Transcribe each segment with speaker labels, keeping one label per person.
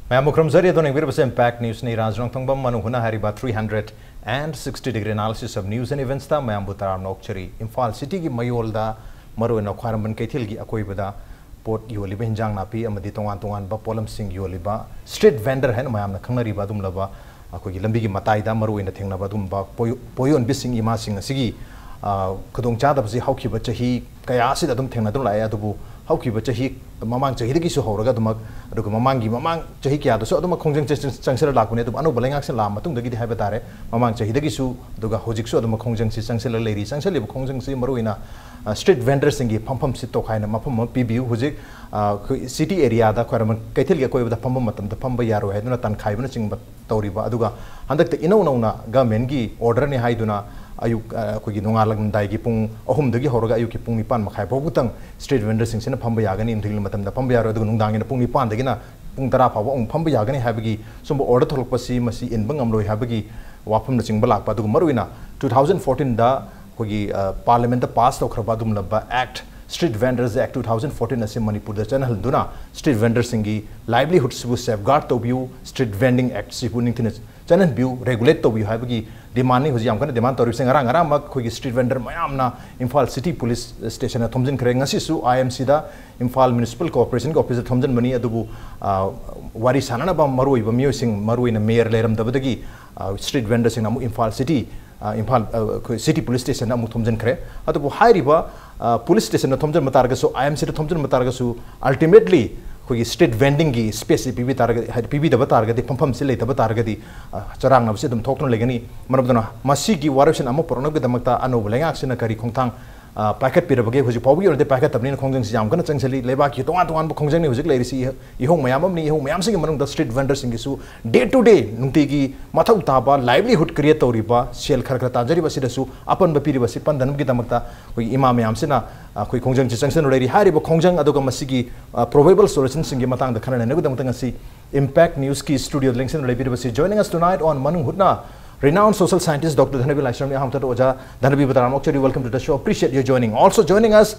Speaker 1: Mamukram Zari don't give impact news ni Raj Nongthombam Manung Hutna hariba 360-degree analysis of news and events ta Mayambutar Nokchari Imphal City ki Mayolda Maru and Aquaraman Katil gi Akoibada Port Yoliba Hinjang Napi Amadi Tongan ba Polam Sing Yoliba street vendor hen Mayam Kanari Badum Lava Akogi Lambigi Mataida Maru in the Tingna Badum ba Poyon Bissing Ima Sing Sigi Kudong Chada Hauki Bachahi Kayasi Adum Tenadum Layadubu Hauki Bachahi Mamang Chahidiki Sohoraga Dumak Mamangi Mamang Chahikia so Aduma Kongjang Chancellor Lakune to Anu Balangax and Lama Tung the Gidi Habatare Mamang Chahidagisu Duga Hojikso the Kongjang Chancellor Lady Chancellor Kongjang Maruina street vendors in Pumpum Sito kind of Mapum PB Huzik city area the Karaman Katilia with the Pumbamatam the Pamba Yaro had not done Kaibanating but Toriba Aduga and the Inona Gamengi order ni Haiduna Ayuk Kuginungalang Daigipung Ohum the Gihoroga Yuki Pan Makapotang street vendors in Pambayagani in Tilmatam the Pambaya Dungang in the Pungipan the Gina Puntarapa Pambayagani Habigi some order Tolpasi Masi in Bangamlo Habigi Wapum the Chingbalak Padu Maruina 2014 da Parliament passed the Krabadum Laba Act Street Vendors Act 2014 as Manipur the channel Duna Street Vendors Singi livelihoods safeguard to view Street Vending Act Sipuning channel view regulate to view Habigi demanding who's young demand to sing around street vendor Mayamna Imphal City Police Station at Thomson Krangasisu IMC da Imphal Municipal Corporation Office at Thomson Money Adubu Wari Sananaba Maru Musing Maru in a mayor Leram Dabadagi street vendors in Imphal City Imphal City Police Station at Thomson Kre Adabu High River Police Station at Thomson Matargasu IMC at Thomson Matargasu ultimately street vending gi space PB target PB the target the pumpum sile the target charang na them talk no legani manabdana masi gi warashan amo porno ge damakta anu bulenga action kari khongthang packet pirabage huji pawi or the packet tabni khongjang jam kana changsali leba ki tonga tonga khongjang ni hujik leisi ihong mayam ni ihong mayam sing manung the street vendors sing su day to day nungti gi mathau taba livelihood create toriba sel kharkra tajari basi su apan bapiri basi pandanum gi damakta koi imam mayam sina koi khongjang changsal already hariba khongjang aduga masigi probable solutions sing gi matang the khana ne gudam tangasi impact news ki studio links and lebiri basi joining us tonight on Manung Hutna renowned social scientist Dr. Dhanabir Laishram Dhanabir welcome to the show. Appreciate you joining. Also joining us,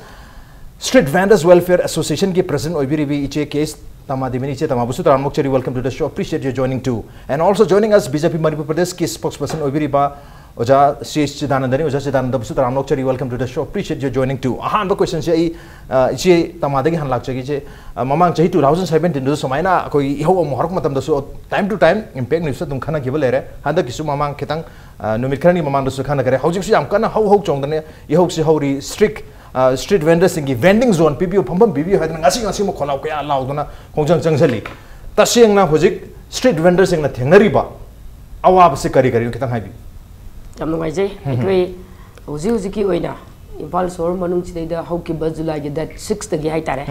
Speaker 1: Street Vendors Welfare Association ki President Oibiribi Iche Ksh Tama Devi Tamabusu welcome to the show. Appreciate you joining too. And also joining us, BJP Manipur Pradesh ki Spokesperson Oibiriba Oja Chidananda Chidananda welcome to the show. Appreciate you joining too. Ahan ba question siya Iche Tama Devi han lakcha ki mamang chahi 2017 do somaina koi iho mohorok matam da so time to time impact news tum khana kibal lere handa kisu mamang kitang numit khani mamang do so khana kare hojik su yam kana hau chongdane iho si hori strict street vendors singi vending zone PBO phambam PBO hadan ngasi mo kholau kya lauduna khongjang changsali taseng na hojik street vendors sing na thengnari ba awab se kari kitang haibi
Speaker 2: yam ngai je ekoi hoji ki oina Imphal Sor Manung Chida Hauki July that 6th the Gai Tare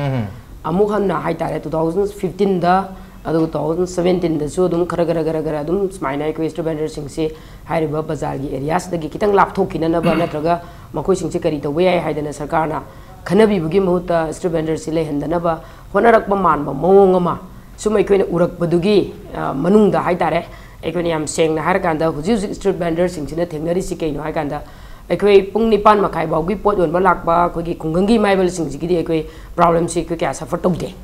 Speaker 2: Amuhana High Tare 2015 the 2017 the Sodum Karagaragadum Smina Equest Vendor Sing say High River Bazargi areas the Kitang Laptok in another Natraga Mako Sing Chikari the way I had in a Sarkana Kanabi Bugimuta Street Vendor Sile and the Naba Honarak Baman Mongama Suma Queen Urak Badugi Manung the High Tare Equiniam saying the Harakanda who's using street vendors in Tinari Sike no Haganda Ekoi pung nipan makai baugi pot yon balak ba koi kungangi maibal sing jigi ekoi problem si koi kya suffer togde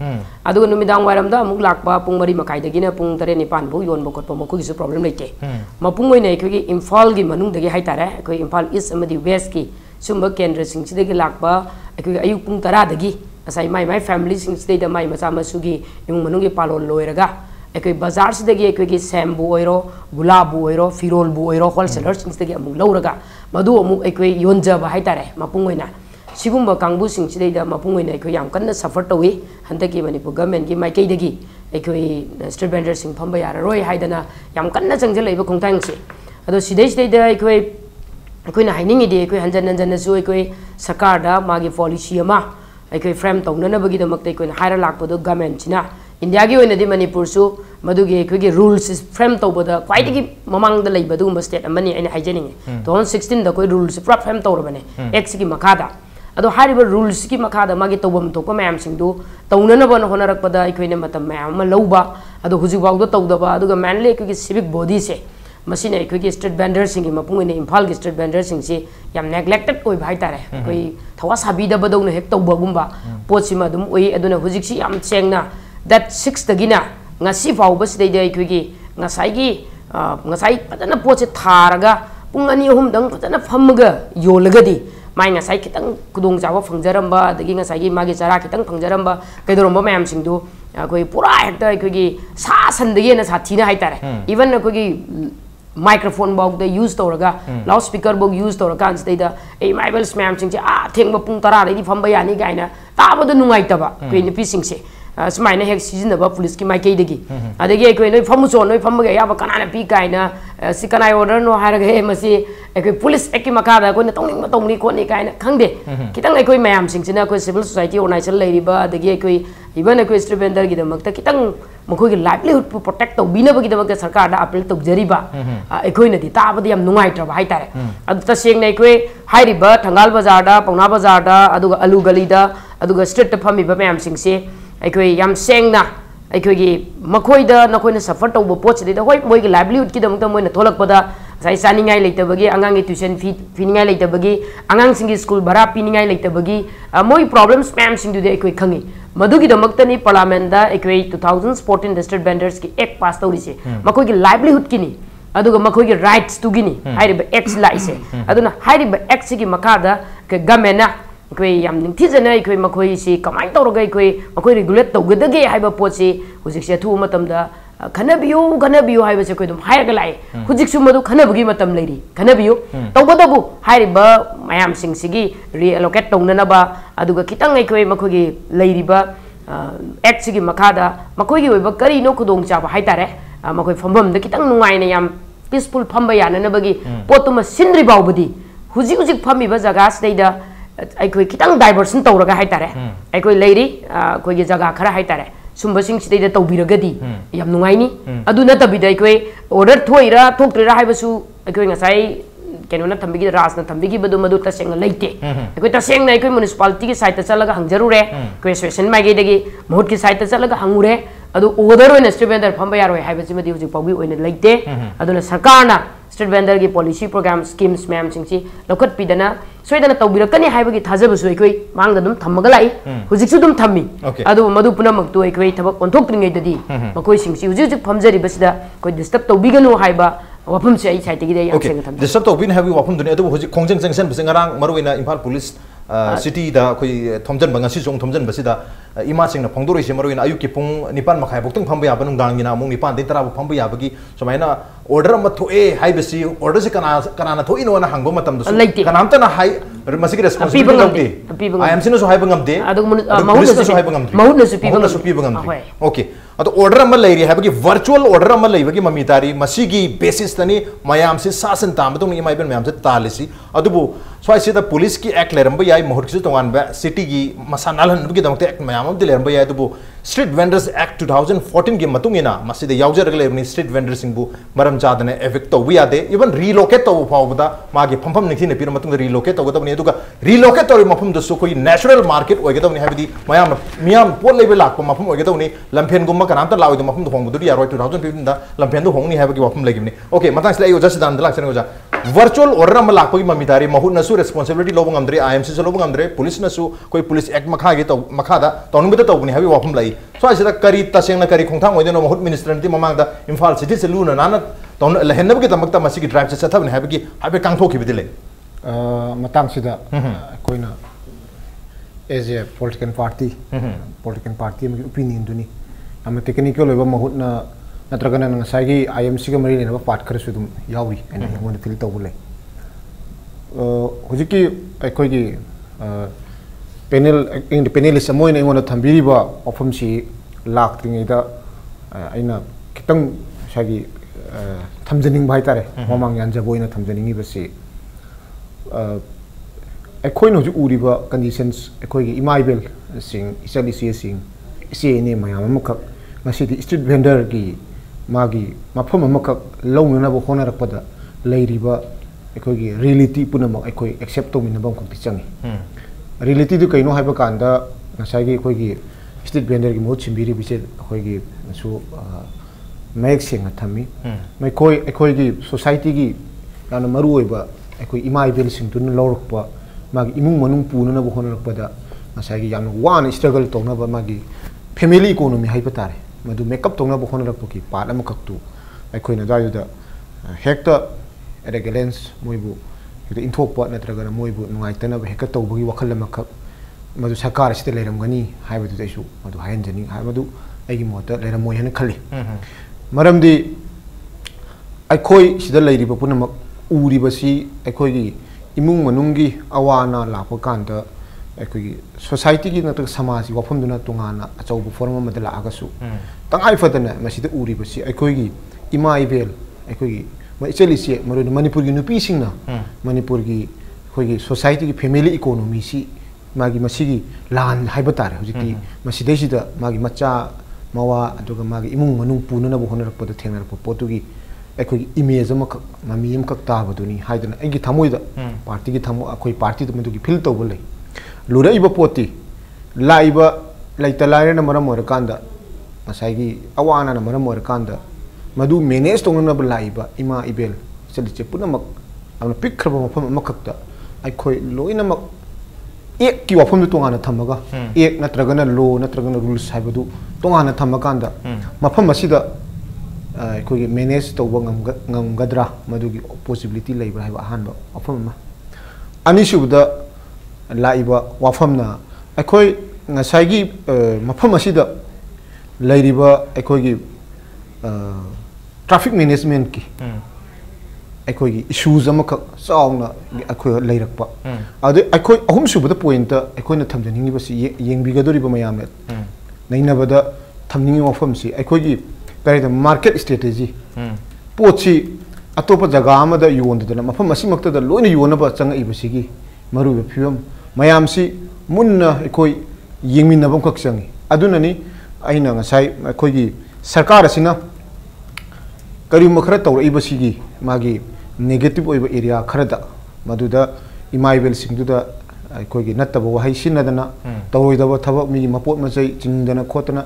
Speaker 2: adu numidang waram da muk lak ba pung mari makai dagi na pung tare nipan bu yon bokot pa mako gisu problem leite mapung oi nei koi Imphal gi manung dagi hai tare koi Imphal East amadi West ki sumba kendra sing sidagi lak ba ekoi ayuk pung tara dagi asai mai family sing sidai da mai macha masugi imung manung gi palon loiraga ekoi bazar sidagi ekoi gi sembu oiro gulabu oiro firolbu oiro wholesaler sing sidagi amung loraga madu amuk ekoi yonjaba haitare mapung oina sigumba kangbu sing chidai mapung oina ekoi yam kanna suffer tawi handaki Manipur government gi maikei dagi ekoi street vendor sing phamba yara roi haidana yam kanna changjal leiba khongtang se ado sidai da ekoi na haining ide ekoi hanjan su ekoi sarkar da magi policy ama ekoi frame tongna bagi damak ekoi haira lakpado government china India ki oina di Manipur su madugi ekoi rules is frame tawbada kwaidagi mamang da leiba du state amani aina haijening 2016 da koi rules prop frame tawrabane x ki makada ado hariba rules ki makada magi tawbam to ko mayam singdu tawnana ban honarak pada ekoi ne matam mayam ma lauba ado hujibau da tawdaba aduga manly ekoi civic body se masina ekoi street vendors singi mapung ne Imphal ki street vendors sing se yam neglected oi bhai tare koi thawa sabi da badau ne hek tawba gumba pochima dum oi aduna hujik si yam chengna that 6th gina ngasi fauba sidai dai khoi ngasai padana poche tharaga pung ani hum dang padana phamga yolagadi mai ngasai kitang kudong jawa phangjaramba dagi ngasai gi magi chara kitang phangjaramba kaidoromba mayam singdu koi pura hekta koi gi sa san dagi na sathina haitare even koi gi microphone bog the use toraga loudspeaker bog use toraga kan sidai da ei maibel smam sing a thengba pung tara dai phamba yani gaina tabada nungai taba koi ni pi sing se smaina hek season ba police ki mai kai degi adagi koi noi famu so noi famu ga ya ba kana pi kaina sikanai order no haraga he masi koi police eki makada koi na tongni ko ni kaina khangde kitang koi mayam sing sina koi civil society organization leiri ba adagi koi even koi street vendor gi damakta kitang mkhoi gi livelihood pu protect to bina ba gi damakta sarkar da appeal to jari ba koi na di ta ba yam nungai tra ba haitare adu ta seng nei koi hairi ba thangal bazar da pauna bazar da aduga alu gali da aduga street ta phami ba mayam sing se aikoi yam sengna aikoi gi makhoi da nakoi na suffer to bo poch de hoi moi gi livelihood ki damakta moi na tholak pada sai saningai leita bagi angang gi tuition fee ningai leita bagi angang singi school bara piningai leita bagi moi problems spam sing du de aikoi khangi madu gi damakta ni parliament da aikoi 2014 district vendors ki act pass tawri se makhoi gi livelihood ki ni aduga makhoi gi rights tu gi ni hairi ba act lai se aduna hairi ba act si gi makada ke government na koi yam ning thijana koi makhoi si kamai tawraga koi makhoi regulate tawgadage haiba pochi hujik se thu matam da khanabiyu haiba se koi dum haiga lai hujik su madu khanabugi matam leiri khanabiyu tawgadabu hairiba mayam sing sigi reallocate tawnana ba aduga kitang koi makhoi gi leiri ba act sigi makada makhoi gi oiba kari no khudong cha ba haitare makhoi phambam da kitang nungai na yam peaceful phamba yana na bagi potuma sinri baubudi hujik phami ba jaga sidai da aikoi kitang diversion tawraga haitare aikoi leiri koi gi jaga khara haitare sumba sing sidai da tawbiragadi yam nungai ni adu na tabida aikoi order thoira thoktrira haibasu aikoi ngasai keno na thambigi Raj na thambigi badu madu ta seng leite aikoi ta seng na aikoi municipality ki site ta chalaga hangjarure koi association mai ge degi mohut ki site ta chalaga hangure adu order oina street vendor phamba yaroi haibasi madi hujik pawgi oina leite aduna sarkar na street vendor ki policy program schemes ma'am singsi lokat pidana soidana tawbirakani haibagi thajabasu aikoi mangda dum thammaga lai hujiksu dum thammi adu madu punamak tu aikoi thabak onthok tringai dadi makoi singsi hujik phamjari basida koi disturb tawbiganu haiba wapum se ai site gi dai yang seng tham
Speaker 1: disturb tawbin habi wapum duni adu hujik khongjeng junction bisingarang maruina Imphal police city da koi thomjan banga si jong thomjan basida ima sing na phongdori se maruina ayuk ki pung nipan makhai boktang phamba ya banung dang gina mung nipan de tara phamba ya bagi somaina order ma thoe hai besi order se kana na thoi no na hangbo matam du kanam ta na hai masigi responsibility I am sino so hai bangam de adu mahut na so hai bangam mahut na so pi bangam okay adu order ama leiri hai bagi virtual order ama lei bagi mami tari masigi basis tani mayam se sasan tam tung ni mai ben mayam se talisi adu bu so I see the police ki act leramba yai mahut ki tongan ba city gi masanal han gi dang te act mayam am de leramba yai adu bu street vendors act 2014 gi matung ina maside yaujar ga lerni street vendors sing bu maram chadane evict to we ade even relocate to phawda magi phampham ningthi ne pir matung relocate to gadabni aduga relocate to mafum da so koi natural market oigadabni habidi miyam pol level lakpa mafum oigadabni lampen gumma kanam ta lawi mafum do hongdu ya 2015 da lampen do hongni habigi mafum legibni okay matang slai oja sidan dalak sen oja virtual order am lakpa gi mamitari mahut na su responsibility lobung amdre IMC so lobung amdre police na su koi police act makha gi to makha da tonung bita to buni habi wafum lai so asida kari taseng na kari khongthang oideno mahut minister ti mamang da Imphal city se luna nana ton lehenna gi tamakta masigi drive se thathabni habigi habe kangthoki bidile
Speaker 3: matang sida koina as a political party mi opinion duni am technical level mahut na natragana na sagi IMC ga mari ne ba part khar su dum yawi and ngon til tawule hujiki akoi gi panel independent samoy ne ngon thambiri ba ofam si lak tringai da aina kitang sagi thamjaning bai tare mamang yan jaboina thamjaning ba si akoi no ju uriba conditions akoi gi imaibel sing isali si sing isi ne mayam amakak ngasi di street vendor gi magi mafam amakak lawna ba khona rakpada leiriba akoi gi reality punamak akoi accept to minabam khokti changi reality du kaino haiba kanda ngasai gi akoi gi street vendor gi mo chimbiri bise akoi gi su mek sing athami mai koi akoi gi society gi yana maru oiba akoi imaibel sing tun lawrukpa magi imung manung puna na bo khona rakpada ngasai gi yam one struggle to na ba magi family economy hai patare madu makeup tongna bo khona rakpo ki part am kaktu ai na da da hekta regulations moibu hekta inthokpa natraga na moibu nungai tana ba hekta tawbagi wakhal ma khak madu sarkar site leiram gani haibadu daisu madu hayan jani haibadu aigi mota leiram moi hana khali maramdi ai sida leiriba punama uri basi ai gi imung manungi awana lakpa kanda ai society gi natak samaj wafam duna tungana achau bu form ma dala agasu tangai fatana masida uri basi ai gi ima ibel ai gi ma icheli se maru manipur gi nupi singna manipur gi gi society gi family economy si magi masigi lan haiba tare hojiti masidai sida magi macha mawa aduga magi imung manung punana bu honar pada thengnar potu gi ai image ama mami am kak ta baduni haidana ai gi thamoi da party gi thamo akoi party da madu gi feel to bolai lura iba poti laiba laita laire na maram or kanda masai gi awana na maram or kanda madu manage tongna na laiba ima ibel seliche punamak amna pick khraba mafam makakta ai loina mak ek ki wafam tongana thamaga ek natragana law natragana rules haibadu tongana thamakanda mafam asida ai manage tawba ngamgadra madugi possibility laibra haiba hanba wafam ma ani subda laiba wafamna ai ngasai mafam asida lairiba ai traffic management ki ai issues amaka sauna ai lairakpa adu ai ahum subada point ai na thamjaningi basi yengbigadori ba mayam nainabada thamningi wafam si ai the market strategy pochi atopa jaga amada yondana mafam asimakta da loina yonaba changa ibasigi maru phim mayam si munna ai yengminabam kak changi adunani aina ngasai ai sarkar asina kari makhara tawra ibasigi magi negative oiba area kharada maduda imaibel singduda ai nattaba wahai sinadana tawroidaba thaba mi mapot majai chingdana khotana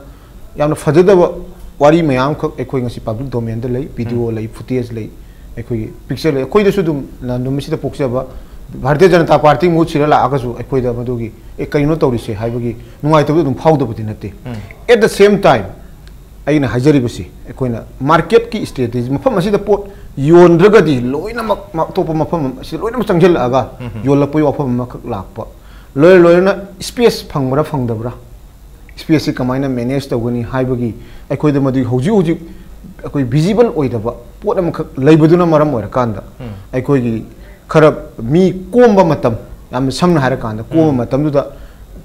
Speaker 3: yamna fajadaba wari mayam khak ai ngasi public domain da lei video lei footage lei ai picture lei koi da su dum landum sida poksaba bharatiya janata party mu chirala agasu ai da madugi e kaino tawrise haibagi nungai tabu dum phauda budi natte at the same time aina hajari basi ai market ki strategy mafam asida pot yondragadi loina mak topa mafam asi loina changjel aga yola poi wafam mak lakpa loina space phangmara phangdabra space kamaina manage tawgani haibagi ai da madu hoji visible oidaba pot am leibaduna maram oira kanda ai khara mi komba matam yam samna hara kanda komba matam duda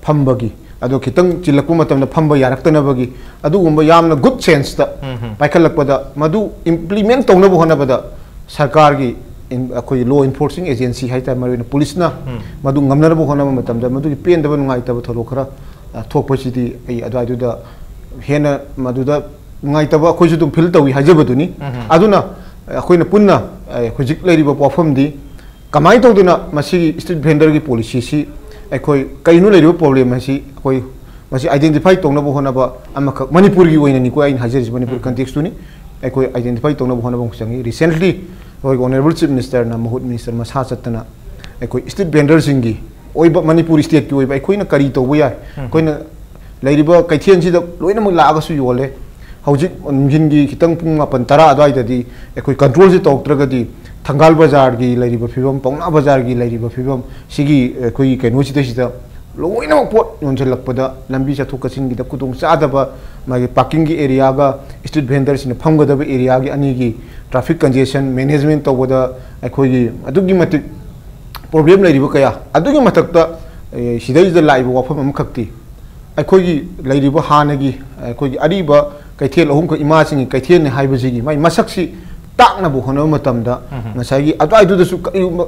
Speaker 3: phambagi ado kitang chilakpu matam na phamba yaraktana bagi adu gumba yamna good sense ta paikalakpada madu implement tongna bo hona bada sarkar gi akoi law enforcing agency haita marina police na madu ngamna bo hona matam da madu gi pen da ngai ta tholo khara thokpachidi ai adu da hena madu da ngai ta ba khoi ju dum feel tawi hajabaduni aduna akoina punna hojik leiriba pofam di kamai tawduna masi street vendor gi policy si ai kainu leiriba problem hasi koi masi identify tongna bo hona ba amaka manipur gi oina ni ko ain hajar manipur context ni ai identify tongna bo hona ba changi recently koi honorable chief minister na mahut minister masa chatna ai street vendor singi oiba manipur state ki oiba ai na kari to ya koina leiriba kaithien si da loina mu la ga su yole hojik jingi kitang pung apan tara adai da di ai control si toktra di thangal bazar gi leiriba phibam pongna bazar gi leiriba phibam sigi koi kenu si da loina pot yonjelakpada lambi cha thukasin gi da kutung sadaba magi parking gi area ga street vendors in phamgadaba area gi ani gi traffic congestion management to boda ai gi adugi matik problem leiriba kaya adugi matakta sidai da laiba wafam am khakti ai gi leiriba hanagi ai gi ariba kaithel ahum ko imasing kaithel ne haibasigi mai masaksi takna bu hono matam da ngasai adai du su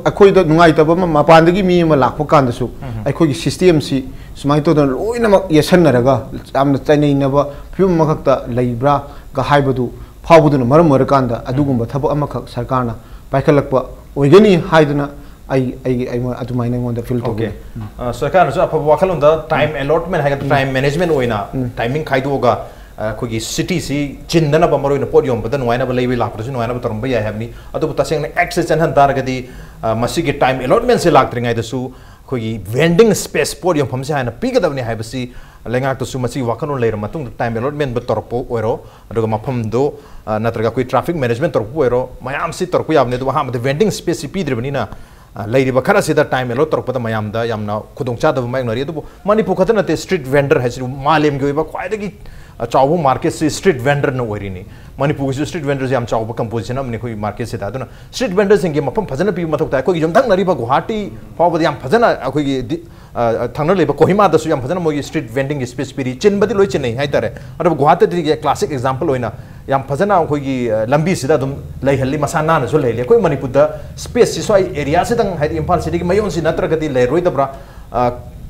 Speaker 3: akoi da nungai ta ba mapan da gi mi ma lakpa kan da su akoi gi system si smai to da loina ma yesan naraga amna chainai na ba phim ma khakta leibra ga haibadu phawbudu na maram mar kan da adugumba thabo ama khak sarkar na paikhalakpa oigani haiduna ai adumai na ngon da feel to ge
Speaker 1: sarkar na apha wakhalon da time allotment haga time management oina timing khaido ga कोई city सी चिंदना बमरो इन podium बदन वाइना बलेवी लापरसु वाइना बतरम बया हैबनी अदु तसेंग access चन तारगदी मसी के time allotment से लाक्त्रिंगाय दसु कोई वेंडिंग स्पेस पोडियम फमसे हाना पिगदबनी हाइबसी lenga to sumasi wakano later matung time allotment but torpo oiro aduga mafam do natraga koi traffic management torpo oiro mayam si torpo yamne do ha vending space pi dribanina lairi bakara sida time allot torpo da mayam da yamna khudong cha da mai nari do Manipur khatana te street vendor has malem gi ba khwai dagi chawu market se street vendor no orini Manipur ki street vendors yam chawu composition amne koi market se da do street vendors inge mafam phajana pi mathok ta koi jom thang nari ba Guwahati faw yam phajana koi gi thangna leba Kohima da su yam phajana moi street vending space piri chin badi loi chin nei hai tare ado Guwahati di classic example hoina yam phajana koi gi lambi sida dum lai halli masana na so lai le koi Manipur da space so area se dang hai Imphal city gi mayon si natra gadi lai roi da bra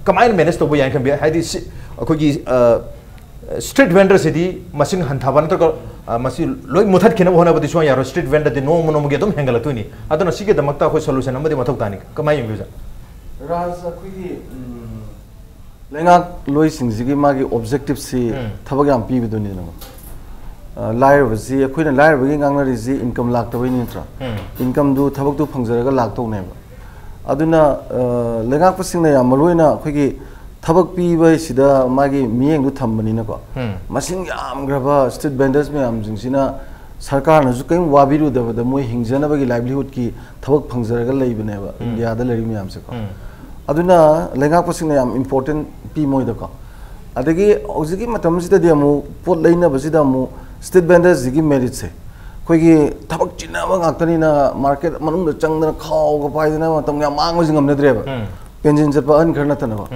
Speaker 1: kamain manage to bo yang kan bi hai di koi gi street vendor sidi masing hanthaban to masi loi muthat khena hona badi so yaro street vendor di no mono ge dum hengala tuni adona sige da makta koi solution amadi mathok tani kamai yung yuza
Speaker 4: Raj akhoi lenga loi singjigi magi objective si thabag yam pi biduni na lair basi akhoi na lair bagi ngangna ri income lak tabai ni tra income du thabag du phangjaraga lak to ne aduna lenga pasing na yam maloi na akhoi gi thabag pi bai sida magi miyeng du thambani na ko masing yam graba street vendors me am jingsina sarkar na ju kaim wabiru da moi hingjana bagi livelihood ki thabag phangjaraga leibane ba India da lari miyam se ko aduna lenga pasing na yam important pi moi da ko adagi ozigi matam sida di amu pot leina basida mu street vendors zigi merit se koi gi thabak china ba ngaktani na market manung da changna khaw ga pai na matam ya mang jingam na dreba penjin japa an kharna ta na ko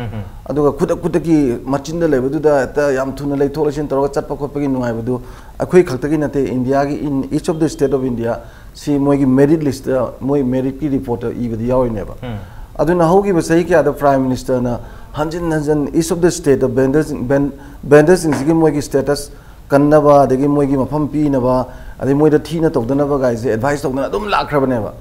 Speaker 4: aduga kuda ki machin da lebu da ta yam thuna lei tholashin taro chatpa khotpa gi nungai bu akhoi khakta gi nate India gi in each of the state of India si moi gi merit list moi merit ki report I bi yaw ne ba aduna hogi ba sahi kya da prime minister na hanjin each of the state of vendors in sigi moi gi status kanna ba degi moi gi mafam pi na ba adi moi da thina tokdana ba guys advice tokdana adum lakhra ne ba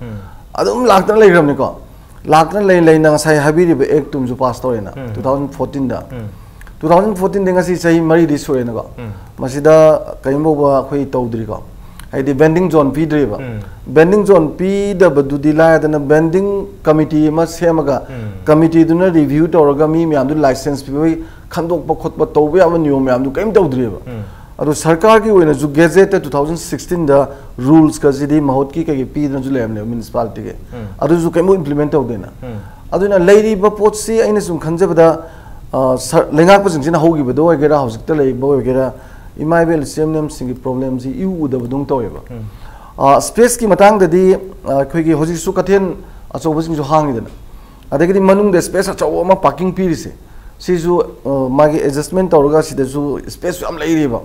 Speaker 4: adum lakna lei ram ne ko lakna lei na sai habiri ba act tum ju pass tore na 2014 da 2014 denga si sahi mari di sore na ko masida kaimo ba khoi tawdri ko haidi vending zone pi driba vending zone pi da badu dilaya da na vending committee ma semaga committee duna review tawraga mi myam du license pi khandok pa khotpa tawba ya niyom myam du kaim tawdriba ado sarkar ki oina ju gazette 2016 da rules ka jidi mahot ki ka pi da ju lemne municipality ke ado ju kaim implement tawdena aduna leiri ba pot si aina sum khanjabada lenga pa jingina hogi bado egera hosik ta lei bo egera Imaivel semnem singi problem si iu da budung to yeba space ki matang da di khoi gi hoji su kathen acho bosing ju hangi dana adagi di manung de space acho ma parking pi ri se si ju magi adjustment tawga si da ju space am lai ri ba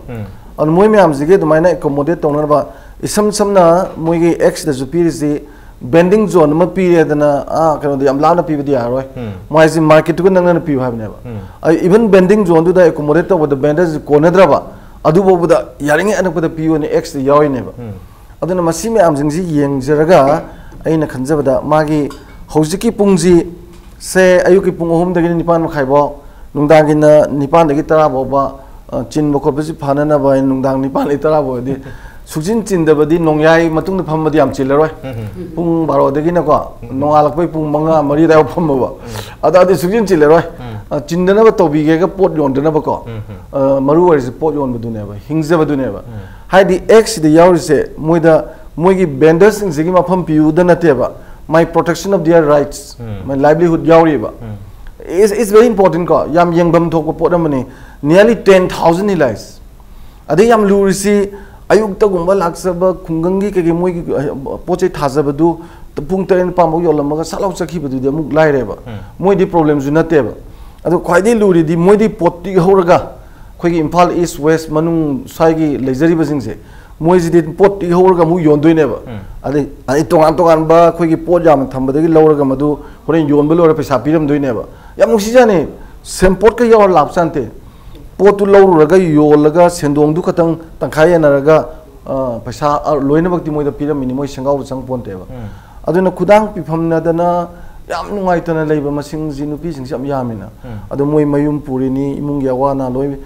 Speaker 4: an moi me am jige dumai na accommodate tawna ba isam samna moi gi x da ju pi ri si bending zone ma pi re dana kano di am la na pi bi ya roi mai si market ku nang na pi ha ne ba even bending zone du da accommodate to the vendors ko na dra ba adu bo da yaringe anak pada PO ni X de yawi ne ba aduna masi me am jingji yeng jaraga aina khanjaba da magi hojiki pungji se ayuki pung hom da ni pan khai bo nungdang gi na nipan da gi tara bo ba chin bo ko bisi phana na ba nungdang nipan ni tara bo di sujin chin da ba di nongyai matung da pham ba di am chil roi pung 12 da gi na ko nongalak pai pung manga mari da pham ba ada di sujin chil roi chindana ba tobi ge ga pot yon dana ba ko maru wari se pot yon badune ba hingze badune ba hai di x di yaw se moida moigi vendors in sigi ma pham piu dana te ba my protection of their rights my livelihood yawri ba is very important ko yam yengbam thok pot amani nearly 10,000 lives ade yam lurisi ayuk ta gumba laksaba khungangi ke moigi poche thajaba du pung ten pamok yolamaga salau sakhi badu de muk lai re ba moi di problem ju na te ba ado khwaidi luri di moi di poti horaga khoi Imphal East West Manung sai gi lejari basing se moi ji di poti horaga mu yondoi ne ba ade tongan ba khoi gi pot jam thamba de gi loraga madu horen yon ba lora pesa piram doi ne ba yam nusi jane sempot ka yaw lap sante potu loruraga yolaga sendong du khatang tangkhai na raga pesa loina bakti moi da piram mini moi sangau sang ponte ba aduna khudang pifam na dana yam nungai tana leiba masing jinupi sing sam yamina adu moi mayum purini imung yawana loi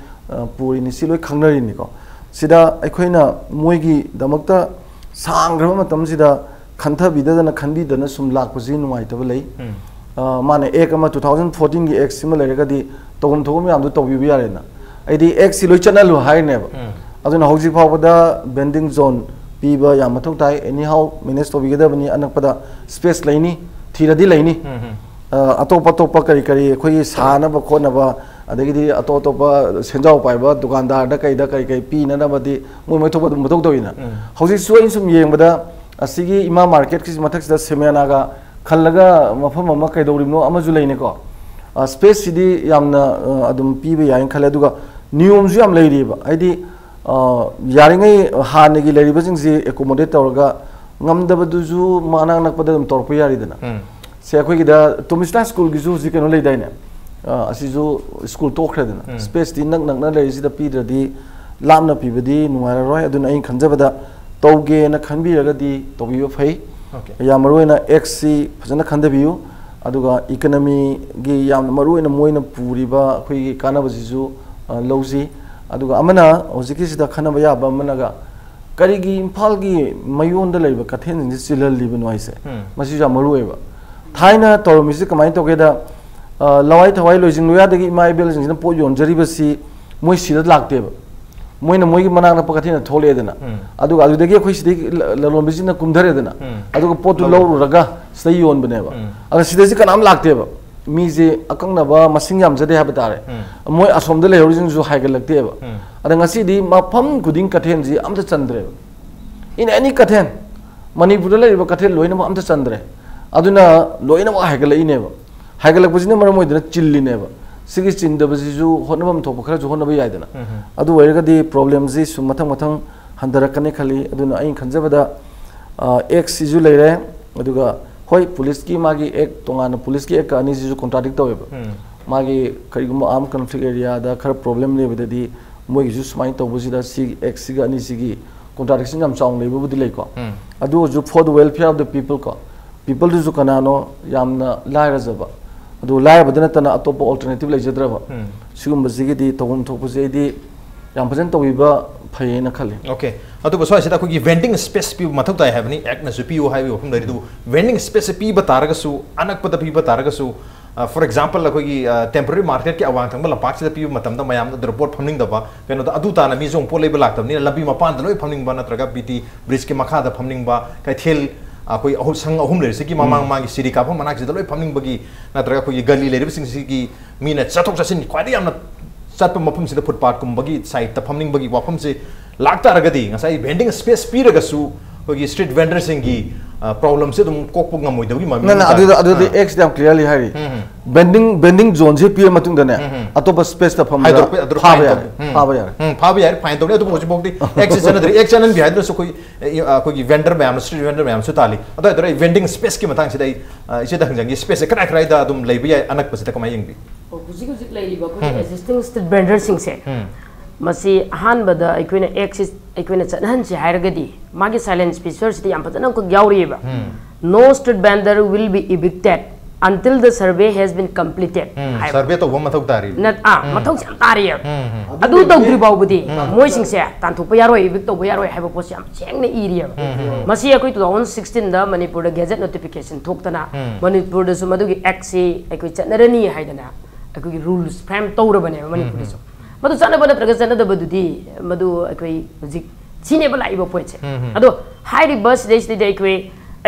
Speaker 4: purini siloi khangnari ni ko sida aikhoina moigi damakta sangrama matam sida khantha bidadana khanbi dana sum lak pusi nungai tabal lei माने एक अमा 2014 की x SIM लेरगदी तोगम थोगम याम दु तोबि बि यारेना आइदी x सि लोइ चनलु हाइनेबा अदुना हौजि फावदा bending zone पीबा याम मथौ ताइ any how manage तोबिगदबनी अनकपदा space लैनी थीरदी लैनी अतोप अतोप करी करी अखोई सानब खोनबा अदगिदी अतो अतोप सेंजाव पाइबा दुकानदार दा कई कई पीननबदी मोय मथौ मथौ तोइना हौजि सुइन सुम येंबदा असिगी इमा मार्केट की मथक्सदा सेमेनागा खल्लगा मफम अमा कैदौरिनो अमजु लैनेको स्पेस सिदी यामना अदुम पीबे याइन खले दुगा नियमजु याम लैरिबा आइदी यारिङै हानेगी लैरिबसिंसि accommodate तौरगा ngamdabadujу manang nakpada dum torpa yaridana se akhoi gida tumista school gisu ji keno leidaina asiju school tokredana space di nak nak na leisi da pidradi lamna pibadi nuara roi aduna ain khanjabada tauge na khanbiraga di tobiyo phai ya maruina xc phajana khandabiyu aduga economy gi yam maruina moina puriba akhoi gi kanabasiju lowji aduga amana hojiki sida khanaba ya ba managa करीगी इम्फाल की मयोंद लेब कथेन चिलल लिब noise मसी जा मरुएबा थाइना तोरमिसि कमाइ तोगेदा लवाइ थवाइ लोजिंग लोयादगी इमाइबेल जिंग पो योंजरिबसि मोइ सिदा लागतेबा Moina मोइगी मनांग पकथेन थोलेदना अदुगा अदुदगी खोइ सिदि ललोंबिसिना कुमधरेदना अदुगा पोतु लौरुरगा सै योनबनेबा अगर सिदसि कनाम लागतेबा मीजे अकंगनबा मसिंग यामजदे हाबा तारे मोइ असोमदा लेहरिजिंग जु हाइगलक्तेबा अदा ngasi mafam kuding kathen ji amta chandre in any kathen manipur la riba kathen loina amta chandre aduna loina wa hagala ineba hagala bujine maram moidna chilli neba sigi chinda bujiju honabam thok khara ju honaba yaidana adu wairaga di problem ji su mathang mathang handara kane khali aduna ain khanjabada x ju leire aduga hoi police ki magi ek tongana police ki ek ani ju contradict taweba magi kariguma am conflict area da khara problem lebadadi मोई जु समाइन तौबसिदा सी x सी गानी सीगी contraction हम चांग लेबो बुदि लेको अदु जु for the welfare of the people को people जु कनानो यामना लायरजबा अदु लायबदना तना अतोप अल्टरनेटिव लेजद्रबा सिगुम बसिगी दि तौम थोपसे दि याम फजन तौबिबा फयेना खले
Speaker 1: ओके अदु बसवा सिदा कोगी वेंडिंग स्पेस पी मथौ ताय हैबनी एक न जुपियो हाइवे ओफम दरि दु वेंडिंग स्पेस पी बतारगसु अनकपद पी बतारगसु फॉर एग्जांपल अखोगी टेम्पररी मार्केट के अवांग थंग लपाक से पी मतम द मयाम द रिपोर्ट फमनिंग दबा केनो द अदु ताना मी जोंग पोलेब लाक्तबनी लबी मपान द लोय फमनिंग बा नत्रगा बीटी ब्रिज के मखा द फमनिंग बा कैथेल अखोई अहु संग अहुम लेर से की ममांग मांगी सिरी का फम मनाक से द लोय फमनिंग बगी नत्रगा कोई गली लेर सिंग सी की मीना चथोक चसिन क्वाडी याम चत मफम से द फुटपाथ कुम बगी साइड द फमनिंग बगी वाफम से लागता रगदी ngasai वेंडिंग स्पेस पी रगसु कोई स्ट्रीट वेंडर सिंगी प्रॉब्लम से तुम कोकपुग ngmoidagi ma
Speaker 4: na adu x dam clearly hari bending zone je pier matung dane atopa space ta pham phaba yar
Speaker 1: fine to adu moji bokdi x channel bi hadra so koi vendor ma'am street vendor ma'am su tali adu vending space ki matang sidai ise da hangjang space kra kra da adum leibi anak pasita kamai yengbi
Speaker 2: kuji lai ba ko existing street vendor sing se masi han bada aikoina axis aikoina chanhan si hairagadi magi silence feature si yam patana ko yauri ba no street vendor will be evicted until the survey has been completed
Speaker 1: survey to wama thok tari
Speaker 2: na mathok sam tari adu to gri baw budi moi sing se tan thu pa yaroi evict to yaroi haiba post yam cheng na area masi akoi 2016 da manipur da gazette notification thoktana manipur da sumadu gi axi akoi chanarani haidana akoi rules frame tawrabane manipur da मधु चना बना प्रगत चना दबा दुदी मधु अकोई जिक चीने बला इबो पोइचे अदो हाई बस देश दे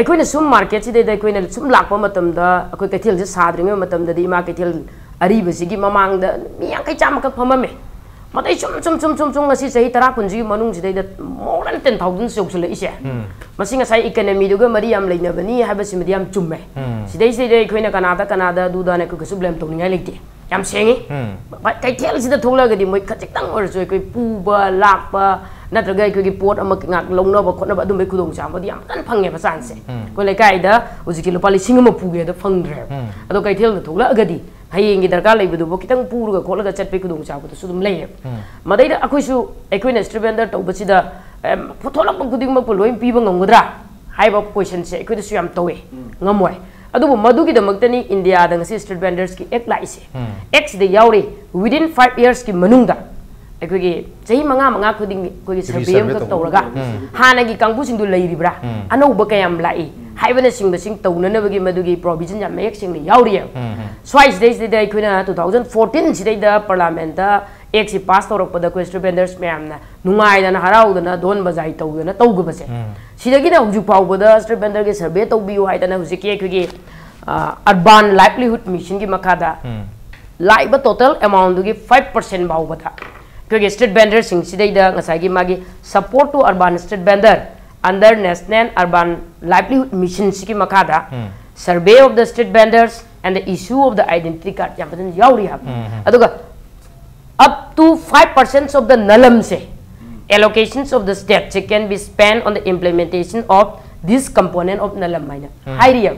Speaker 2: अकोई ने सुम मार्केट से दे अकोई ने सुम लाकपा मतम दा अकोई कैथेल से साद्रिंग मतम ददी मा कैथेल अरी बसिगी ममांग दा मियां कै चाम का फममे मदै चुम ngasi सही तरा पुंजी मनुंग से दे मोर देन 10000 सोक्सल इसे मसिंग साइ इकोनॉमी दुगा मरी याम लेना बनी हाबे सिमदि याम चुम्मे सिदै सिदै अकोई ने कनादा दुदा ने को कसु ब्लेम तोनिङाइ लेते याम सेंगे कैथेल सिदा थोलगदि मोय खचितंग ओरसो कोइ पुबा लाकपा नत्रगा कोइ पोट अमा ngak लौनबा खोनबा अदुम बे खुदोंग चामबदि याम तन फंगे बसानसे कोइ लेकाइदा उजिकि लुपा लिसिंग अमा पुगे द फंगद्रे अदो कैथेल द थोलगदि हयेंगी दरकार लेबदु बो कितंग पुरुगा खोलगा चटपे खुदोंग चाबदु सुदुम लेय मदैदा अखोइसु एकोइना स्ट्रीट वेंडर तौबसिदा फोथोलक खुदिंग मक लोइ पीबा ngमगद्रा हाइबा क्वेश्चन से एकोइदसु याम तौवे ngमोय अदुबो मदुगिदमक्तनी इंडिया दंग सी स्ट्रीट वेंडर्स की एक लाइसे एक्स दे यावरे विदिन 5 इयर्स की मनुंगदा अखोगी चही मंगा खुदिंग कोई सर्वे अम तौरगा हानागी कांगबु सिंदु लैरिब्रा अनौब कयाम लाई हाइबने सिंग बसिंग तौननबगी मदुगी प्रोविजन या मेक सिंग याउरी स्वाइस डेज दे अखोना 2014 सिदैदा पार्लियामेंट दा एक से पास तौरपदा को स्ट्रीट वेंडर्स मैमना नुंगाइदना हराउदना दोन बजाई तौदना तौगबसे सिदगिना हुजु पाउबदा स्ट्रीट वेंडर के सर्वे तौबियु हाइदना हुजिके अखोगी अर्बन लाइवलीहुड मिशन की मखादा लाइब टोटल अमाउंट की 5% बाउबदा क्योंकि स्ट्रीट वेंडर सिंग सिदैदा ngसागी मागी support to urban street vendor under national urban livelihood mission की मखादा survey of the street vendors and the issue of the identity card या बदन याउरी हब अदुगा up to 5% of the nalam se allocations of the state can be spent on the implementation of this component of nalam maina hairiya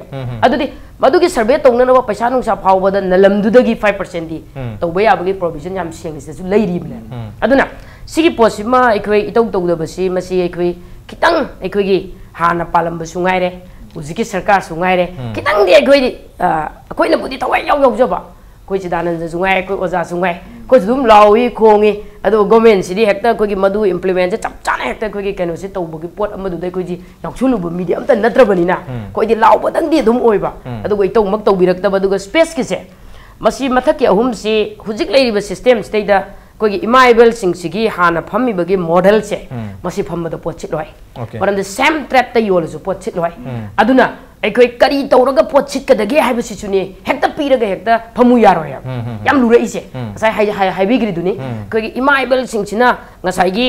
Speaker 2: adudi madugi survey tongna na paisa nungsa phawbada nalam dudagi 5% di tawba yabagi provision yam seng se su leiri bne aduna sigi posima ekoi itau tawda basi masi ekoi kitang ekoi gi hana palam basungai re uziki sarkar sungai re kitang di ekoi di akoi na budi tawai yaw yaw jaba koi Chidananda sungai koi oza sungai koi dum lawi khongi ado government sidi hekta koi gi madu implement chap chana hekta koi gi keno si tawbugi pot amadu dai koi ji yaksulu media amta natrabani na koi di law badang di dum oiba ado koi taw mak tawbirakta baduga space ki se masi mathaki ahum si hujik leiriba system stay da koi gi imaibel sing sigi hana phammi bagi model se masi phamma da pot chit loi but on the same threat ta yol su pot chit loi aduna अखोई करी तौरगा pot सिटकदगे हाइबसिसुनी हेक्ता पीरगा हेक्ता फमु यारोय याम लुरइसे साइ हाइबिग्रिदुनी कोई इमाइबल सिंगसिना ngसाइगी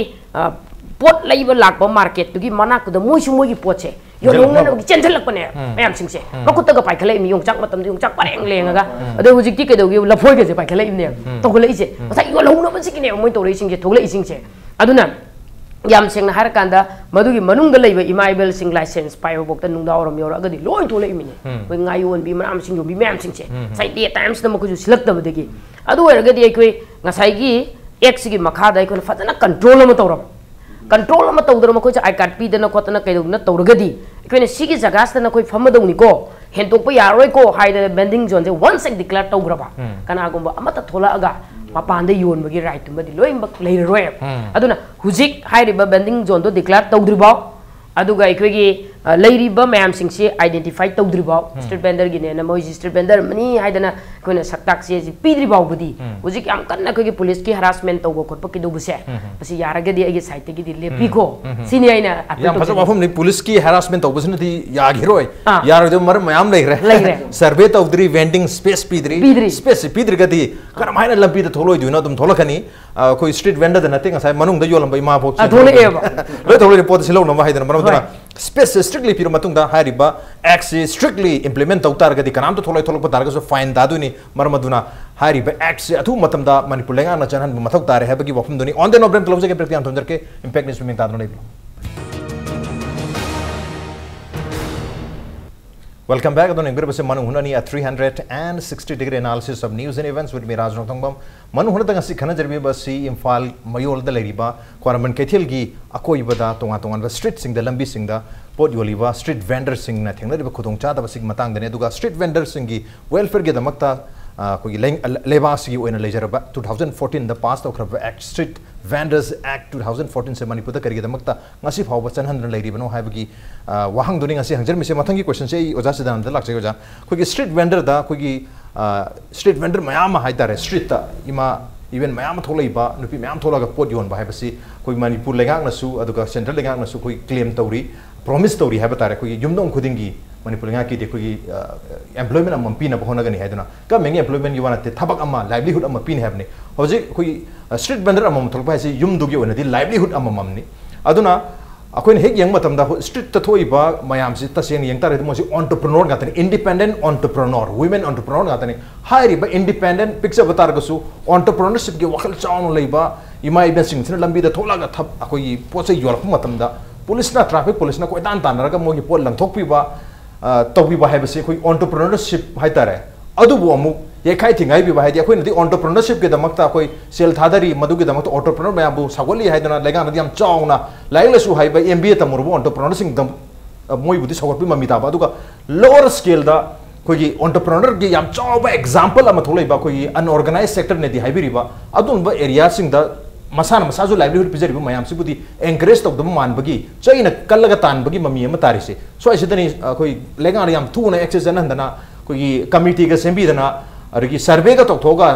Speaker 2: pot lab लाकबा market तुगी मनाकुद मोइसु मोइगी पोटसे यो लोंगना चेंजलकपने मयाम सिंगसे मकुतगा पाइखले मी योंगचाक मतम योंगचाक पारेंग लेंगा अदो हुजिकती केदोगी लफोइगे पाइखले इने तोगलेइसे साइ यो लोंगना बसिकिने मोइ तोरै सिंगसे थोगले इसिंगसे अदुना याम सेंगना हर कांदा मधुगी मनुंग लैब इमाइबल सिंग लाइसेंस पाइबा बोक्ता नुंदावरम योरगदी लोइ थोले इमिने कोइ ngayon bi manam sing bi मैम सिंगसे साइ डे टाइम्स द मकुजु सिलक्तबदगी अदु ओरगदी अखोइ ngसाइगी एक्स गी मखादा अखोइ फजना कंट्रोल अम तौरम कंट्रोल अम तौदर मखोइ आई कार्ड पीदना खोतना कैदुना तौरगदी अखोइने सिगी जगासना कोइ फमदौनी को हेंतोप यारोय को हाइद बेंडिंग जोन से वंस एक डिक्लेयर तौग्रबा कनागुंबा अमता थोलागा मपान योनबगी राइट लोइमक लेरोय अदुना हुजिक हाइरिबा बेंडिंग जोन तो डिक्लेयर तौद्रिबाव अदुगा अखोइगी लेरिबा मैम सिंगसे आइडेंटिफाई तौद्रिबाव स्ट्रीट वेंडर गिने ना मोइ स्ट्रीट वेंडर मनी हाइदना कोइना सक्ताक से पीद्रिबाव बुदी हुजिक याम कन्ना अखोइगी पुलिस की हरासमेंट तौबो खोप की दुबसे बसी यारगदी अगे साइट की लेपिको सिनि आइना
Speaker 1: याम फसो मफम नि पुलिस की हरासमेंट तौबसन दि यागिरोय यारदो मर मैम लेरे सर्वे तौद्रि वेंडिंग स्पेस पीद्रि स्पेस पीद्रिगदी करमाइना लंबी द थोलोय दुना तुम थोलकनी कोई स्ट्रीट वेंडर द नथिंग असै मनुंग द योलंबा इमा फोक
Speaker 2: थोलेबा
Speaker 1: लो थोले पोत सिलो नमा हाइदना मरमदना स्पेस स्ट्रिक्टली पिरो मतुंगदा हारिबा एक्ट स्ट्रिक्टली इम्प्लीमेंट तौतारगदी कनाम तो थोलै थोलक तारगसो फाइन दादुनी मरमदुना हारिबा एक्ट से अथु मतमदा मणिपुर लेंगा न चनहन मथक तारे हैबगी वफम दुनी ऑन द नोब्रेम क्लोज के प्रक्रिया थोंदर के इंपैक्ट न्यूज में तादनो लेबो Welcome back. Adon engbir base Manung Hunani a 360-degree analysis of news and events with me Raj Nongthombam. Manung Hunna tanga sikhana jarbi basi Imphal Mayol da leriba Kwaraman Kethil gi akoi bada tonga tonga ba street sing da lambi sing da pot yoliba street vendor sing na thengna riba khudong cha da basig matang dane duga street vendor sing gi welfare ge damakta koi lebas gi oina lejaraba 2014 the passed okra act street vendors act 2014 se Manipur da karige damakta ngasi phawba chanhan leiri bano haibagi wahang duni ngasi hangjar mise mathangi question se oja Chidananda lakse oja koi street vendor da koi street vendor mayam haitare street ta ima even mayam tholaiba nupi mayam tholaga pot yon ba haibasi koi Manipur lengang nasu aduga central lengang nasu koi claim tauri promise tauri habatare koi yumdong khudingi Manipur lenga ki de koi employment am pina bahona gani haiduna ka mengi employment you want te thabak amma livelihood am pin habne hoje koi street vendor am tholpa se yum dugi ona di livelihood am mamni aduna akoin hek yang matam da street ta thoiba mayam si ta seng yang tare mo si entrepreneur gatani independent entrepreneur women entrepreneur gatani hairi ba independent picture batar gasu entrepreneurship ge wakal chaun leiba ima ibn sing sin lambi da thola ga thap akoi poche yolap matam da police na traffic police na koi tan tan raga mo gi pol lang thok pi ba tawbi ba hai base koi entrepreneurship hai tare adu bu amu ye khai thingai bi ba hai di akoi na di entrepreneurship ge damak ta koi sel thadari madu ge damak entrepreneur ba bu sagoli hai dana lega na diam chauna laila su hai ba MBA tamur bu entrepreneurship dam moi bu di sagol pi mami ta ba du ga lower scale da koi gi entrepreneur ge yam chaw ba example am tholai ba koi unorganized sector ne di hai bi ri ba adun ba area sing da masana masazu livelihood pizari bu mayam sibudi encourage tok dum man bagi chaina kallaga tan bagi mami ama tari se so asidani koi lenga yam thu na access na handana koi committee ga sembi dana arigi survey ga tok thoga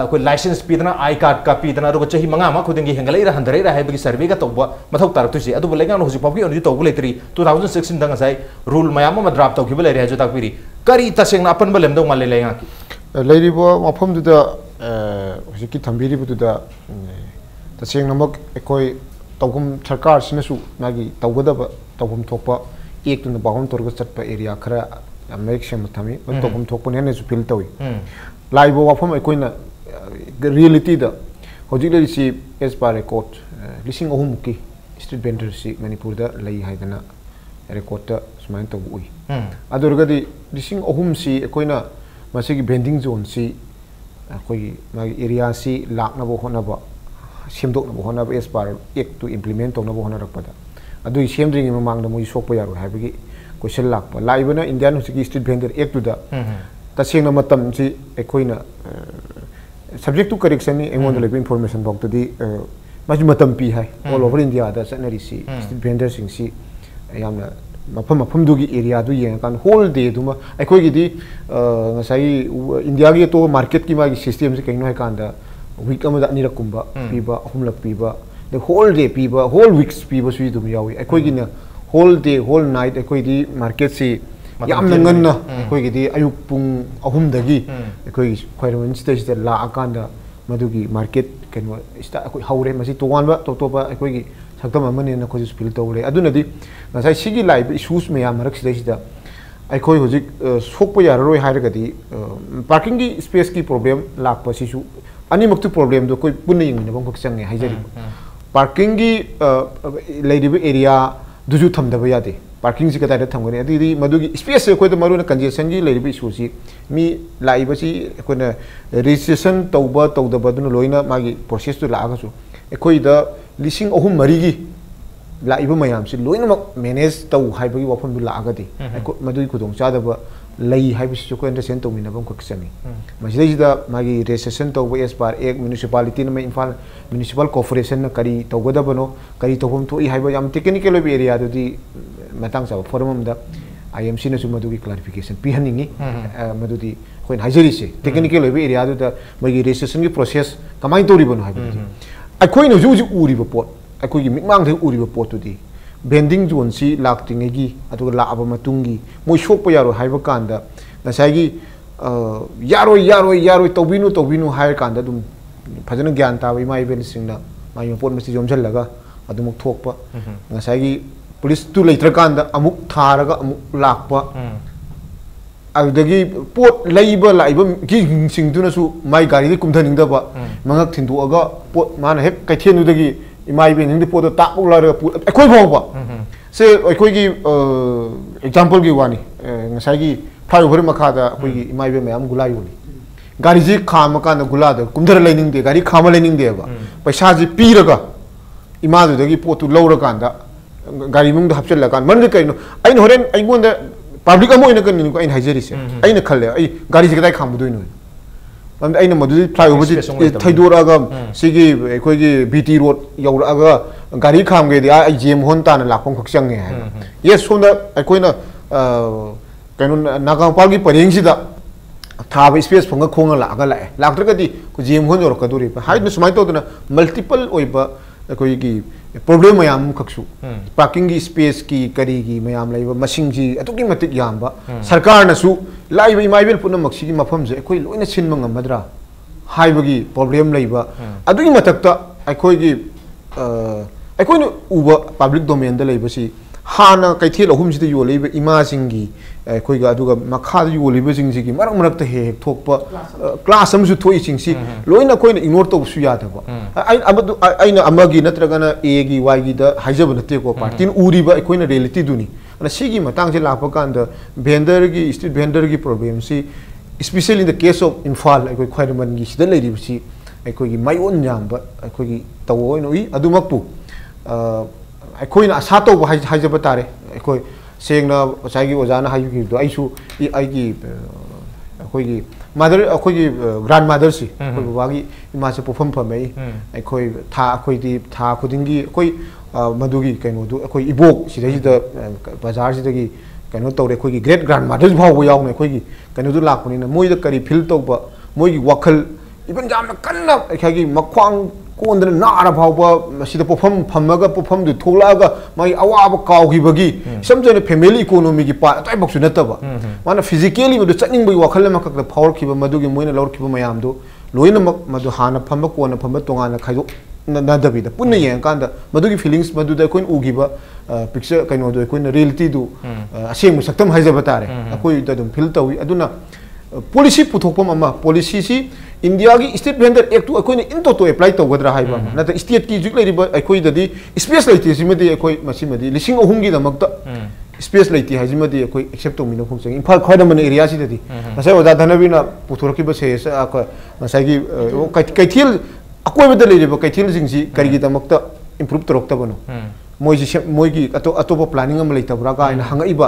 Speaker 1: koi license pidana I card ka pidana ro chahi manga ma khudingi hengalai ra handare ra hai bagi survey ga tok ba mathok tar tu se adu lenga no hoji papi oni tok bule tri 2016 dang sai rule mayam ma drop tok bule re ha jo tak piri kari taseng na apan balem dong male lenga
Speaker 3: leiribo mafam du da hoji ki thambiri bu du da taseng namak ekoi tawgum sarkar sinasu magi tawgada tawgum thokpa ek tu na bahum torga chatpa area khara make sure thami tawgum thokpa ne su feel tawi laibo wafam ekoi na reality da hoji le si as per record lising ohum ki street vendor si Manipur da lai haidana record ta sumain taw ui adurga di lising ohum si ekoi na masigi vending zone si ekoi magi area si lakna bo hona ba semdok na bo hona ba as per ek to implement to na bo hona rakpada adu semdring mamang da moi sokpa yaro habigi question lakpa laibo na indian hosiki street vendor ek to da taseng na matam si ekoina subject to correction ni engon le information bok to di maju matam pi hai all over India da sanari si street vendor sing si yamna mafam du gi area du yeng kan whole day duma ekoi gi di ngasai India gi to market ki ma gi system se kaino hai kan da week amada ni rakumba piba humlak piba the whole day piba whole weeks piba sui dum yawi ekoi gi na whole day whole night ekoi di market si yam nangan na koi gi di ayuk pung ahum dagi koi khairon stage da la akanda madugi market kenwa ista koi haure masi towan ba to ba koi gi saktam amane na koi feel tawle aduna di ngasai sigi live issues me yam rak stage da ai koi hojik sokpa yaroi hairaga di parking gi space ki problem lakpa sisu ani maktu problem do koi punna ying na bang khang haijari parking gi lady area duju thamda ba yade parking si kata thamgani adi madugi space ko to maruna congestion gi leiri issue si mi laiba si ko na registration tawba tawdaba dun loina magi process to laaga su ekoi da lising ohum mari gi laiba mayam si loina manage taw haibagi wafam du laaga di madugi kudong chadaba lei haibisi ko understand to mina bang ko kisami majidai da magi registration tawba as par ek municipality na Imphal municipal corporation na kari tawgada bano kari tawhum to I haiba yam technical area do di matang sa forum da IMC na su madugi clarification pi haningi madudi khoin hajari se technical area do da magi registration gi process kamai tori bano haiba ai khoi no ju uri ba pot ai khoi gi mikmang the uri ba pot to di vending zone si lakting gi atu la aba matungi moi shop pa yaro haiba kanda na sai gi yaro tobinu hair kanda dum phajana gyan ta bai mai ben singna mai pot masi jomjal laga adumuk thokpa na sai gi police tu leitra kanda amuk tharaga amuk lakpa adagi pot laiba gi singduna su mai gari di kumthaning da ba mangak thindu aga pot mana hek kaithenu dagi imai ben ning di pot ta ukla ra ekoi bhaw ba se ekoi gi example gi wani ngasai gi flyover makha da ekoi gi imai ben mayam gulai uni gari ji khama kana gula da kumdar laining de gari khama laining de ba paisa ji piraga ima du dagi pot tu lawra kanda gari mung da hapchal la kan man de kaino ain horen aingon da public amo ina kan ni ko ain hajeri se aina khalle ai gari ji kadai kham du no man aina madu flyover ji thaidora ga sigi ekoi gi BT road yaura ga gari kham ge di ai jem hon ta na lakpong khakchang nge yes so da ekoi na kaino nagang pal gi pareng si da thaba space phonga khonga la ga la laktra ga di ku jem hon yor ka duri hai na sumai to na multiple oiba ekoi gi problem mayam khaksu parking gi space ki kari gi mayam laiba masing ji atuki matik yamba sarkar na su laiba imaibel puna maksi gi mafam je ekoi loina sin mangam madra haiba gi problem laiba adugi matakta ekoi gi ekoi nu uba public domain da laiba si hana kaithel ahum si yo laiba ima singi ekoi ga aduga makha yo laiba sing si gi marak marak ta he thokpa class am su thoi sing si loina koi na ignore to su ya da ba aina amagi natraga na a gi y gi da haijaba nate ko partin uri ba ekoi na reality duni ana sigi matang je lapa kan da vendor gi street vendor gi problem si especially in the case of Imphal ekoi khaiman gi sida lei ri si ekoi gi mai on nyam ba ekoi gi tawoi no I adumak pu ekoi na asa to ba haijaba tare ekoi sengna sai gi ojana hayu gi do aisu ai gi ekoi gi mother akhoi grand mother si akhoi babagi ima se pofam phamei akhoi tha khudingi akhoi madugi kaino du akhoi ibok sidai da bazar sidagi kaino tawre akhoi gi great grand mother bhaw yaw ne akhoi gi kaino du lakpani na moi da kari feel tawba moi gi wakhal ibn jamna kanna akhai gi makhwang कोंदन नारा भाव मसीद पोफम फमगा पोफम दु थोलागा माई अवाब काउगिबगी समजने family economy की पा ताइ बक्सु नतबा माना physically मदु चनिंग बई वखल मकक the फावर खिबा मदुगी Moina लौर खिबा मयाम दु लोइना मक मदु हाना फम कोना फम तोंगाना खाइदो नदबी द पुन्ने यें कांदा मदुगी फीलिंग्स मदु द कोइन उगिबा पिक्चर काइनो दो कोइन रियलिटी दु असेम सक्तम हाइजबा तारे अकोइ द दुम फिल तवी अदुना पॉलिसी पुथोपम अमा पॉलिसी सी इंडिया की स्टेट वेंडर एक्ट अखोइन इनतो तो अप्लाई तौगद्रा हाइबा नत स्टेट की जुक लेरिबा अखोइ ददी स्पेस लेति सिमदि अखोइ मसिमदि लिसिंग अहुम की दमक स्पेस लेति हाइजिमदि अखोइ एक्सेप्ट तौमिनो खोंचंग इम्फाल खयदमन एरिया सि ददी मसाय ओजा धनबीना पुथोरकिबा सेस अख मसायगी कैथिल अकोइबद लेरिबा कैथिल जिंगसी करिगी दमक इम्प्रूव तरोक्तबनो मोइगी अतोप प्लानिंग अम लेतबरा का इन हंगइबा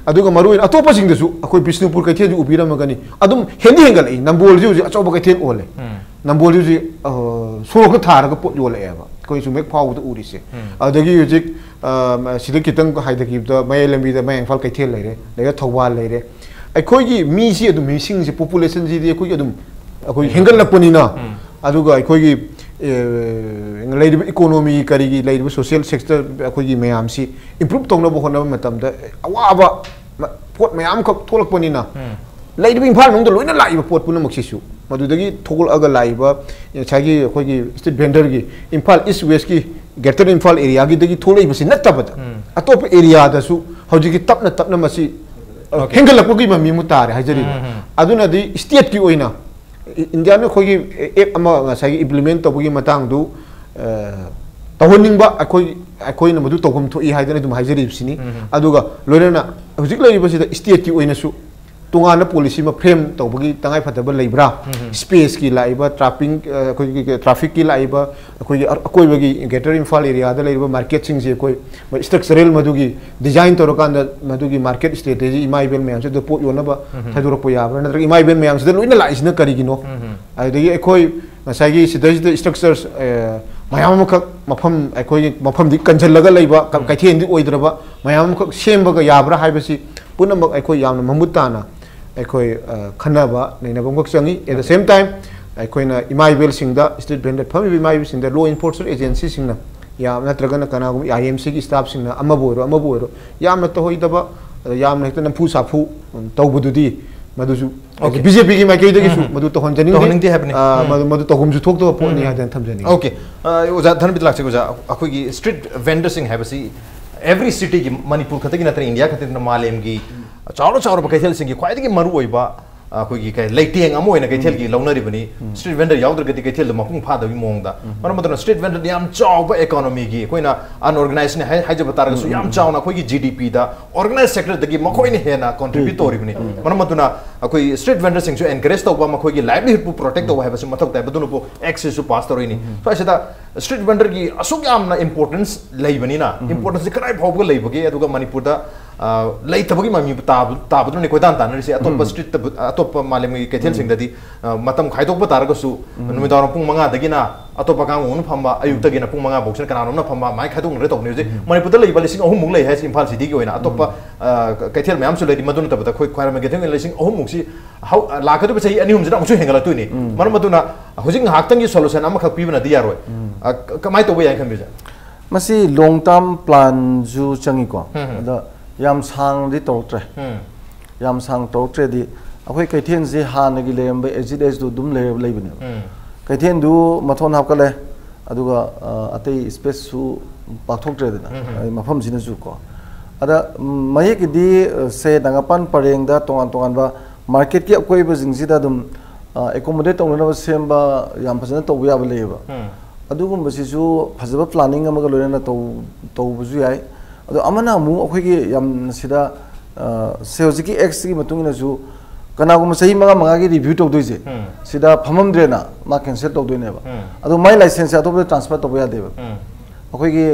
Speaker 3: अदुगा मरुइन अतोप सिंगदसु अखोइ बिष्णुपुर कैथेल उबिरमगनी अदुम हेंदी हेंगलई नंबोल जी अचोब कैथेल ओले नंबोल जी सोरक थारग पोट योलेबा कोइ सुमेक फाउ द उरिसे अदगी हुजिक सिद कितंग हाइदगिब द मय लंबी द मय इंफाल कैथेल लेरे लेगा थौवाल लेरे अखोइगी मीसी अदुम मिसिंग से पॉपुलेशन जी दि अखोइ अदुम अखोइ हेंगल लपनिना अदुगा अखोइगी लेरिब इकोनॉमी करिगी लेरिब सोशल सेक्टर अखोइगी मयाम सी इंप्रूव तौनब होनब मतमद अवाबा पोट मयाम खक थोलकपनिना लेरिब इंफाल नोंद लोइना लाइब पोट पुनमक्सिसु मदुदगी थोल अग लाइब छागी अखोइगी स्ट्रीट वेंडर की इंफाल ईस्ट वेस्ट की ग्रेटर इंफाल एरिया की दगी थोलैबसि नत्तबद अतोप एरिया दसु हौजिगी तपना तपना मसी हेंगलपगी ममी मुतारे हाजरी अदुनदी स्टेट की ओइना इंडिया में खोगी एक अमा सागी इम्प्लीमेंट तबगी मतंग दु तहोनिंगबा अखोइ न मदु तोगम थोई हाइदने दुम हाइजरिबसिनी अदुगा लोइना हुजिक लैबसिदा स्टेट की ओइनसु तुंगाना पॉलिसी में फ्रेम तबगी तंगाइ फतब लैब्रा स्पेस की लाइबा ट्रैफिक की लाइबा अखोइ अकोइबगी ग्रेटर इंफाल एरिया दा लैबा मार्केट सिंग जे कोइ स्ट्रक्चरल मदुगी डिजाइन तोरकान मदुगी मार्केट स्ट्रेटेजी इमाइबेल मयाम से पोट योनबा थादुरपो याबरा नत्र इमाइबेल मयाम से लोइना लाइसना करिगिनो अदगी अखोइ मसागी सिदा स्ट्रक्चर्स मयाम खक मफम अखोइ मफम दि कंजलगा लैबा कैथेन दि ओइद्रबा मयाम खक सेमबगा याबरा हाइबसी पुनमक अखोइ यामना ममुताना अखोइ खनबा नैनबंगक चंगी एट द सेम टाइम अखोइना इमाइबेल सिंगदा स्ट्रीट वेंडर फमी इमाइबेल सिंगदा लॉ एनफोर्समेंट एजेंसी सिंगना याम नत्रगना कनागुम आईएमसी की स्टाफ सिंगना अमबोरो याम नत होइदबा याम नहित नफु साफु तौबुदुदी मदुसु बीजेपी की माइकेदगिसु मदु तोहनजनी मदु तोगुमसु थोक्तो पोनी हादन थमजनी
Speaker 1: ओके ओजा धनबित लाक्से ओजा अखोइगी स्ट्रीट वेंडर सिंग हैबसी एवरी सिटी की मणिपुर खतगी नत्र इंडिया खतगी मालेम की चारो चारो कैथेल सिंगी ख्वाइदगी मरु ओइबा अखोइगी कै लेटेंग अमो ओइना कैथेल की लौनरिबनी स्ट्रीट वेंडर याउद्रगति कैथेल मपुंग फादगी मोंगदा मरमदन स्ट्रीट वेंडर याम चावबा इकोनॉमी की कोइना अनऑर्गेनाइज्ड ने हाइजब तारगसु याम चावना अखोइगी जीडीपी दा ऑर्गेनाइज्ड सेक्टर दगी मखोइने हेना कंट्रीब्यूट तोरिबनी मरमदुना अखोइ स्ट्रीट वेंडर सिंगसु एनकरेज तौबा मखोइगी लाइवलीहुड पु प्रोटेक्ट तौबा हैबसु मथक ताइबदुनु पु एक्सेस सु पास तोरिनी सो असेदा स्ट्रीट वेंडर की असुक यामना इंपोर्टेंस लैबनीना इंपोर्टेंस कराइ फावबगा लैबगे अदुगा मणिपुर दा लैथबगी ममी ताबदुनु निकोइदान तानरिसे अतोप स्ट्रीट अतोप मालेम कैथेल सिंगददी मतम खाइदोक तारगसु नुमिदार पुंग मंगा दगिना अतोप कांगोन फंबा अयुक्तगिना पुंग मंगा बोक्सन कनानोना फंबा माइ खाइदोक नरे तोकने जे मणिपुर दा लैबा लिसिंग अहुम मुग लै हैस इम्फाल सिटी की ओइना अतोप कैथेल मैम सु लैदि मदुन तबदा खोइ ख्वाइर मे गेथेंग लिसिंग अहुम मुगसी हाउ लाखदु बसै अनि हुम जना अमसु हेंगलतुनि मरम मदुना हुजिंग हाक्तंगी सोल्यूशन अमा खक पिबना दि यारोय कमाइ तोबो याय खमबिजा
Speaker 4: मसी लॉन्ग टर्म प्लान जु चंगी को अदा याम सांग दि तोत्रे याम सांग तोत्रे दि अखोइ कैथेन जे हानगी लेम बे एजिडेज दु दुम लेबने कैथेन दु मथोन हापकले अदुगा अतै स्पेस सु पाथोक्ट्रे दना मफम जिना जु को अदा मयेक दि से नंगापन परेंग दा तोंगान तोंगान बा मार्केट की अकोइ ब जिंगजिदा दुम एकोमोडेट तौनब सेमबा याम फजना तौब याब लेबा अदुगुम बसिसु फजबा प्लानिंग अमगा लोयना तौबजु याय अदो अमना मु अखोइगी याम सिदा सेओजिकी एक्स की मतुंगिना जु कनागुम सही मगा मगा की रिव्यू तौदोइजे सिदा फममद्रेना मा कैंसिल तौदोइनेबा अदो माइ लाइसेंस अतोब ट्रांसफर तौब यादेबा अखोगी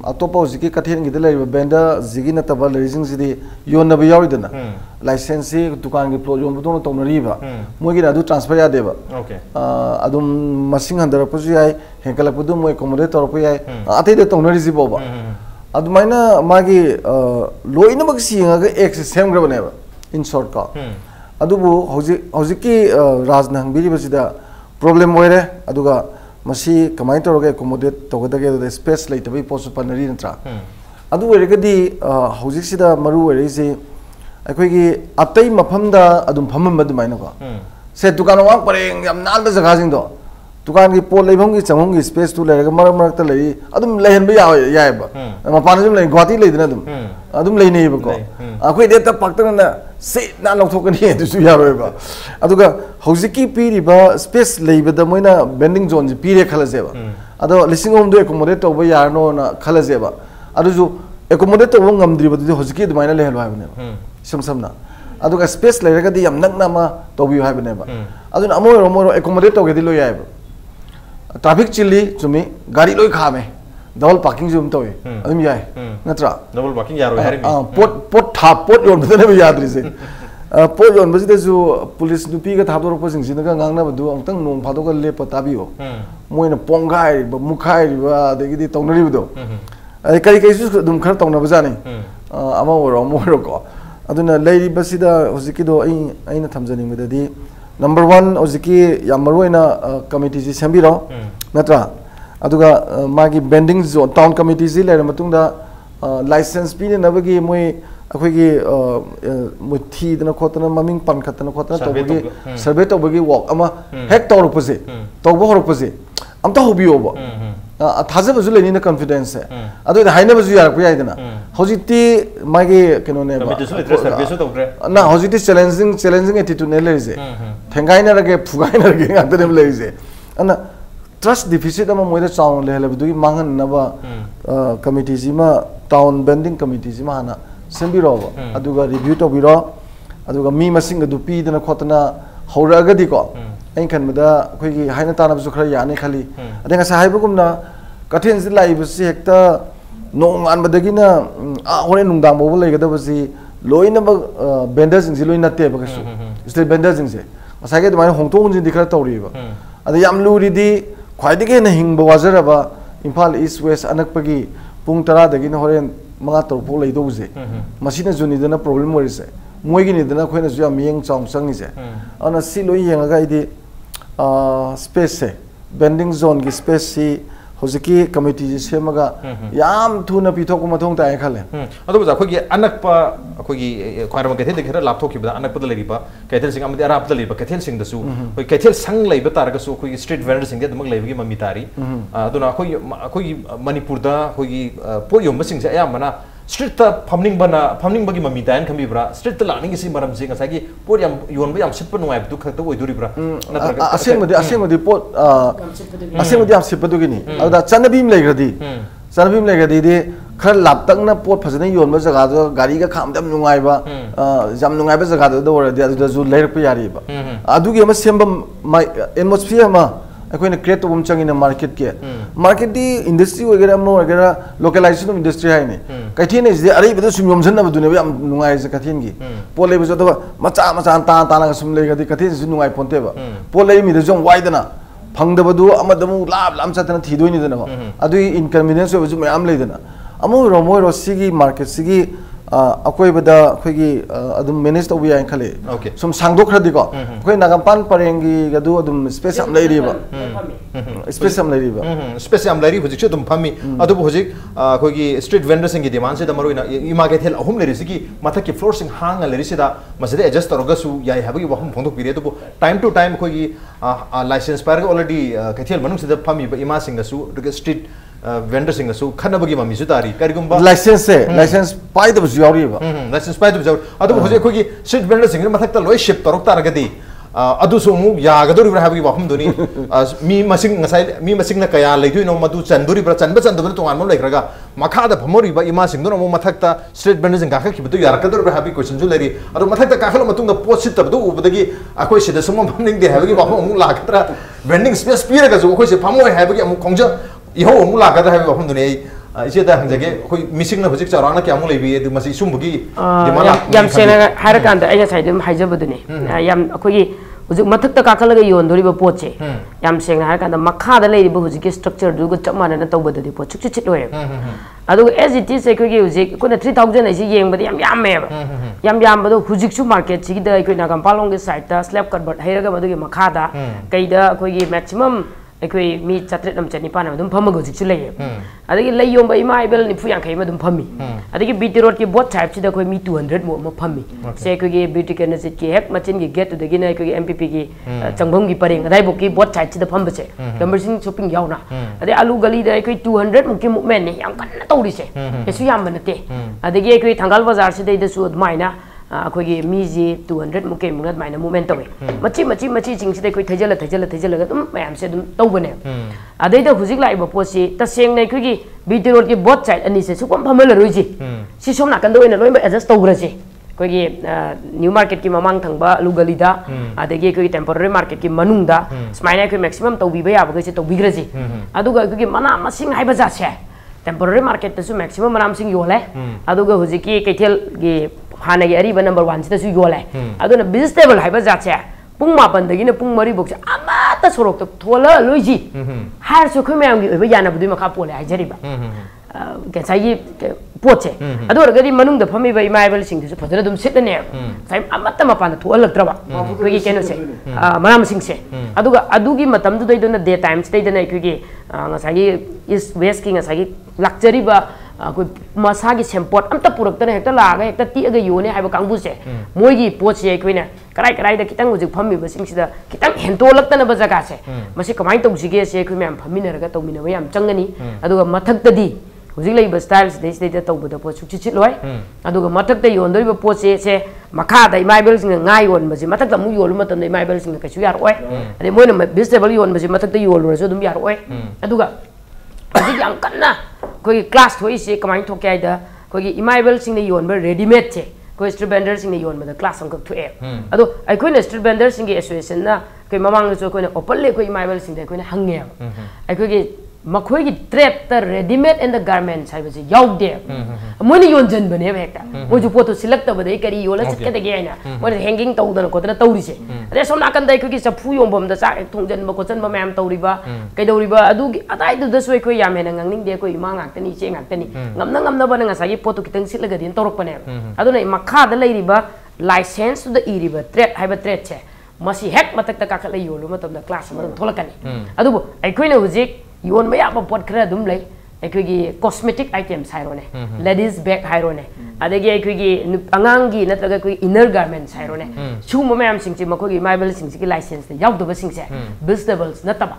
Speaker 4: अतोप हजिकी कथेन गिद लेरिबा बेंडर जिगी नतबा लेरिजिंग जिदी योनबा याविदना लाइसेंस से दुकान की प्लॉट योन बदोन तौनरीबा मोगी अदु ट्रांसफर यादेबा ओके अदुम मसिंग हंदरपसु याय हेंकलपदु मोय कोमोडेट तौरप याय अतैदे तौनरीजि बोबा अदुमाइना मागी लोइनमक सिंगाga एक से सेमग्रबनेबा इन शॉर्ट का अदुबु हजिकी राजना हंगबिरिबसिदा प्रॉब्लम होइरे अदुगा मसी कमाई तौरगे एकोमोडेट तौगदगे स्पेस लेतबई पोस पनरी नत्रा अदु ओइरगदी हजिकसिदा मरु ओइरेसि अखोगी अतै मफमदा अदुम फमम मदुमाइना को से दुकान वांग परेंग याम नाल जगह सिंदो दुकान की पोल लेभम की चंगम की स्पेस तु लेरगा मरक मरक त लेई अदुम लेहनबे यायबा मपान जुम ले गुवाहाटी लेदना अदुम लेनेबा को अखोई दे त पक्तना से ना लौथोकनी दुसु यारोयबा अदुगा हौजिकी पीरिबा स्पेस लेबदा मोइना बेंडिंग जोन जी पीरे खलजेबा अदो लिसिंग ओम दो एकोमोडेट तौबा यारनो ना खलजेबा अदुजु एकोमोडेट तौबा ngamdribadu हौजिकी दुमाइना लेहल हायबने समसमना अदुगा स्पेस लेरगदी याम नकना मा तौबियो हायबनेबा अदुन अमोरो एकोमोडेट तौगेदी लो यायबा ट्रैफिक चिल्ली चुमी गाड़ी लोई खामे डबल पार्किंग जुम तौय अदुम याय नत्रा
Speaker 1: डबल पार्किंग यारो हारि
Speaker 4: पोट योन बदने भी याद रिसे पोट योन बजिदे जो पुलिस नुपी का थाबदोर पसिंग सिनगा गांगना बदु अंतंग नोंग फादो का लेप ताबियो मोइना पोंगाय मुखाय देगिदि तौनरि बदो कई कईसु दुम खर तौना बजानी अमा ओरो को अदुना लेरि बसिदा होजिकिदो अइना थमजनिंग बददी नंबर 1 होजिकी यामरोइना कमिटी जी सेंबिरो नत्रा अदुगा मागी बेंडिंग जोन टाउन कमिटी जी लेर मतुंगदा लाइसेंस पीने नबगी मोय अखोगी मुथी दना खोतना ममिंग पनखतना खोतना तोबगी सर्वे तोबगी वॉक अमा हेक तौरपसे तौबो हरपसे अमता होबियोबो थाजबजु लेनिना कॉन्फिडेंस है अदु हाइनबजु यारप याइदना होजिति मागी केनोने ना होजिति चैलेंजिंग एटीट्यूड ने लेजे थेंगाइना रगे फुगाइना रगे गातने लेजे अना ट्रस्ट डिफिसिट अमा मोइदा चाउन लेहलबदुगी मांगन नबा कमिटी जिमा टाउन बेंडिंग कमिटी जिमा हाना सेंबिरोबो अदुगा रिव्यू तोबिरो अदुगा मी मसिंग दु पीदना खोतना हौरगदी को अइन खनबदा अखोगी हाइना तानबजु खरा याने खाली अदेंगा साहायबगुमना कठिन जि लाइबसि हेक्ता नोंगान बदगिना होरे नुंदांग बोबो लेगदबसि लोइनब बेंडर सिंग जि लोइ नते बगसु स्टेट बेंडर सिंग से मसागे दमाय होंगतो हुंजि दिखरा तौरिबा अद याम लुरिदि ख्वाइदिगे न हिंगबो वाजरबा इम्फाल ईस्ट वेस्ट अनकपगी पुंग 10 दगिना होरेन मंगा तौरपो लेदोबजे मसिना जुनिदना प्रॉब्लम वरिसे मोइगिनिदना खोइना जु याम मियंग चाउंग संगिसे अना सि लोइ यंगा इदि स्पेस से बेंडिंग जोन की स्पेस सी होजिकी कमिटी जी सेमगा याम थुना पिथोक मथोंग ताय खाले
Speaker 1: अदो जाखोगी अनकपा अखोगी ख्वारम केथे देखरा लापथोखिबदा अनकपदा लेरिबा कैथेल सिंग अमदि अरापदा लेरिबा कैथेल सिंग दसु होय कैथेल संग लेबा तारगसु अखोगी स्ट्रीट वेंडर सिंग दमक लेबगी ममी तारी अदुना अखोगी मणिपुर दा अखोगी पो योम सिंग से अयामना स्ट्रीट ता फमनिंग बगी ममी तायन खमीब्रा स्ट्रीट ता लानिंग सी मरम सिंग असागी पो याम योन याम सिप नुवाय बदु खत ओइदुरिब्रा नत्रगा असेंगमदि पो असेंगमदि याम सिपदुगिनी अदा चनबीम लेग्रदी दे खर लापतंगना पोट फजने योनबा जगह दो गाड़ी का खामदम नुंगाइबा जाम नुंगाइबा जगह दो ओरदि अदु जु लेरप यारिबा अदुगी अमा सेंबम एटमॉस्फियर मा अखोइना क्रिएट तबम चंगिना मार्केट दी इंडस्ट्री वगैरह मो वगैरह लोकलाइजेशन ऑफ इंडस्ट्री हाइने कैथेन इज अरैबद सुम योमजन बदुने याम नुंगाइ ज कथेन गी पोले बजो तो मचा ताना सुम लेगदी कथेन जु नुंगाइ पोंतेबा पोले मी द जों वाइदना फंगदबदु अमदमु लाम चतना थिदोइनि दना अदु इनकन्वीनियंस बजु मयाम लेदना अमो रोमोरो सिगी मार्केट सिगी अकोइबदा अखोगी अदुम मैनेज तौबि याय खले सुम सांगदोखरदि को अखोइ नागामपान परेंगी गदु अदुम स्पेस am लेरिबा स्पेस am लेरि हुजिक अदुम फमी अदु हुजिक अखोगी स्ट्रीट वेंडर सिंग डिमांड से दमरोइना इमा गेथेल अहुम लेरि सिगी मथक की फ्लोर सिंग हांग लेरि सिदा मसदे एडजस्ट तरोगसु याय हाबगी वहम फोंदो पिरे तो टाइम टू टाइम अखोगी लाइसेंस पार ऑलरेडी कैथेल मनुंग सिदा फमी इमा सिंगसु स्ट्रीट वेंडर सिंग सु खनबगी ममी सु तारी करिगुंबा लाइसेंस पाइदबसु यावरिबा लाइसेंस पाइदबसु याव अदु होजे खोगी स्ट्रीट वेंडर सिंग मथक्ता लोय शिप तरोक तारगदी अदु सुमु यागदोरिब्रा हाबगी वाहम दोनी मी मसिंग न कया लेदुइनो मदु चंदुरिब्रा चंदबन तोंगान मम लेखरगा मखादा फमोरिबा इमा सिंग दोनो मथक्ता स्ट्रीट वेंडर सिंग गाखखिबदु यारकदोरिब्रा हाबगी क्वेश्चन जु लेरि अदु मथक्ता काखल मतुंग पोट सितबदु उबदगी अखोइ सिदा सुमम फमनिंग दे हाबगी वाहम लाखत्रा वेंडिंग स्पेस पीरगा जु अखोइ से फमोय हाबगी अमु खोंज इहो अमु लाकदा है वफम दुने इसे ता हंजगे कोई मिसिंग न हुजिक चराना क्या अमु लेबी दु मसी सुमबगी
Speaker 2: यम सेना हारकांदा आइना साइड हाइजबदुने यम अखोगी हुजिक मथक्ता काखलगा योंदोरिबा पोचे यम सेना हारकांदा मखादा लेरिबा हुजिक स्ट्रक्चर दुगो चमाना तौबददि पो छुक छिट होय अदु एज इट इज अखोगी हुजिक कोना 3000 आइसे येंबदि यम यामेबा यम यामबदो हुजिक सु मार्केट सिगिदा अखोई नागाम पालोंगे साइड ता स्लैब कन्वर्ट हैरगा मदुगी मखादा कइदा अखोगी मैक्सिमम अखोई मी चत्रेट नम चनिपान अदुम फमग हुजिक सु लेय अदगी लैयोंबा इमाइबल निफु यांखै मदुम फमी अदगी बीटी रोड की बोट टाइप सिदा अखोई मी 200 मो फमी से अखोगी ब्यूटी कैनेसिट की हेक मचिन की गेट दगी ना अखोगी एमपीपी की चंगभम की परेंग अदाइबो की बोट टाइप सिदा फमबसे नंबरसिंग शॉपिंग यावना अदे आलू गली दा अखोई 200 मुकी मूवमेंट ने याम कन्ना तौरिसे एसु याम बनते अदगी अखोई थांगाल बाजार सिदा इदसु अदमाइना अखोगी मीजी 200 मुके मुनत माइना मूवमेंट तवे मची मची मची चिंगसिदा अखोई थैजल अदुम मयाम से अदुम तौबने अदैदा हुजिक लाइबा पोसी तसेंग नै अखोगी बीटी रोड की बोट साइड अनि से सुपम फमल रोइजी सि सोम नाकन दोइना लोइबा एडजस्ट तौग्रजे अखोगी न्यू मार्केट की ममांग थंगबा लुगलीदा अदगी अखोगी टेम्पररी मार्केट की मनुंगदा स्माइना अखोई मैक्सिमम तौबिबा याबगे से तौबिग्रजे अदुगा अखोगी मना मसिंग हाइबा जासे टेम्पररी मार्केट तसु मैक्सिमम मनाम सिंग योले अदुगा हुजिकी कैथेल की हाना की अरीबा नंबर 1 सिदसु योले अदुना वेजिटेबल हाइबा जासे पुंग मापन दगिना पुंग मरी बोक्से अमाता सोरोक तो थोला लोइजी हार सु खै मयाम की ओइबा यानाबुदि मखा पोले हाइजरिबा कैसाई पोचे अदुरगदि मनुंग द फमीबा इमाइबल सिंग दिसु फजरा दुम सिटने साइम अमत्ता मपान थोलक्त्रबा कोगी केनो से मनाम सिंग से अदुगा अदुगी मतम दु दैदना डे टाइम्स दैदना कोगी ngसागी इस वेस्ट की ngसागी लक्जरीबा कोई मसागी सेम्पोट अमता पुरक्तने हेक्ता लागा हेक्ता तीअगा योने हाइबा कांगबुसे मोइगी पोचे कोइना कराई कराई द कितंग हुजिक फमीबा सिंगसिदा कितंग हेंतोलक्तना बजगा से मसे कमाई तौसिगे से कोइ मैम फमीनरगा तौमिनबा याम चंगनी अदुगा मथक्तदी हुजिक लैबा स्टाइल सिदैसिदा तौबदा पो सुचिचित लोय अदुगा मथक्ता योंदरिबा पोचे से मखादा इमाइबल सिंग ngai योनबसे मथक्ता मु योलु मतन इमाइबल सिंग कछु यारोय अदे मोइना वेजिटेबल योनबसे मथक्ता योलुरसु दुम यारोय अदुगा हुजिक याम कन्ना कोई क्लास थोइसे कमाई थोके आइदा कोई इमाइबल सिंग ने योनबा रेडीमेड छे कोई स्ट्रीट वेंडर सिंग ने योनबा क्लास अंक थोए अदो अखोइना स्ट्रीट वेंडर सिंग के एसोसिएशन ना कोई ममांग सो कोइना ओपनली कोई इमाइबल सिंग दे कोइना हंगे अखोइगी मखोइगी ट्रेड द रेडीमेड एंड द गारमेंट्स हाइबसे याउदे मोनि योनजन बने हेक्ता मोजु पोतो सिलेक्ट तबदे करी योला सिटकदगे आइना मोनि हैंगिंग तौदन कोतना तौरिसे अरे सोम नाकन दai कोगी सफु योंबम द चा थोंजन म कोचन म मैम तौरिबा कैदौरिबा अदु अदाइ दु दसोय कोइ यामेन nganning de कोइ मा ngakतनी चे ngakतनी ngamna बन ngसागी पोतो कितंग सिटलगदि तौरकपने अदुना मखा द लैरिबा लाइसेंस द इरिबा ट्रेड हाइबा ट्रेड छे मसी हेक मतक त काखले योलु मतम द क्लास म थोलकनी अदुबो अखोइना हुजिक योन मया पोट खरा दुम लै अखोगी कॉस्मेटिक आइटम्स हाइरोने लेडीज बैग हाइरोने अदगी अखोगी अंगांगी नत्रगा कोई इनर गारमेंट्स हाइरोने सुम मयाम सिंगची मखोगी माइबल सिंगची लाइसेंस ने याउदबा सिंगसे वेजिटेबल्स नतबा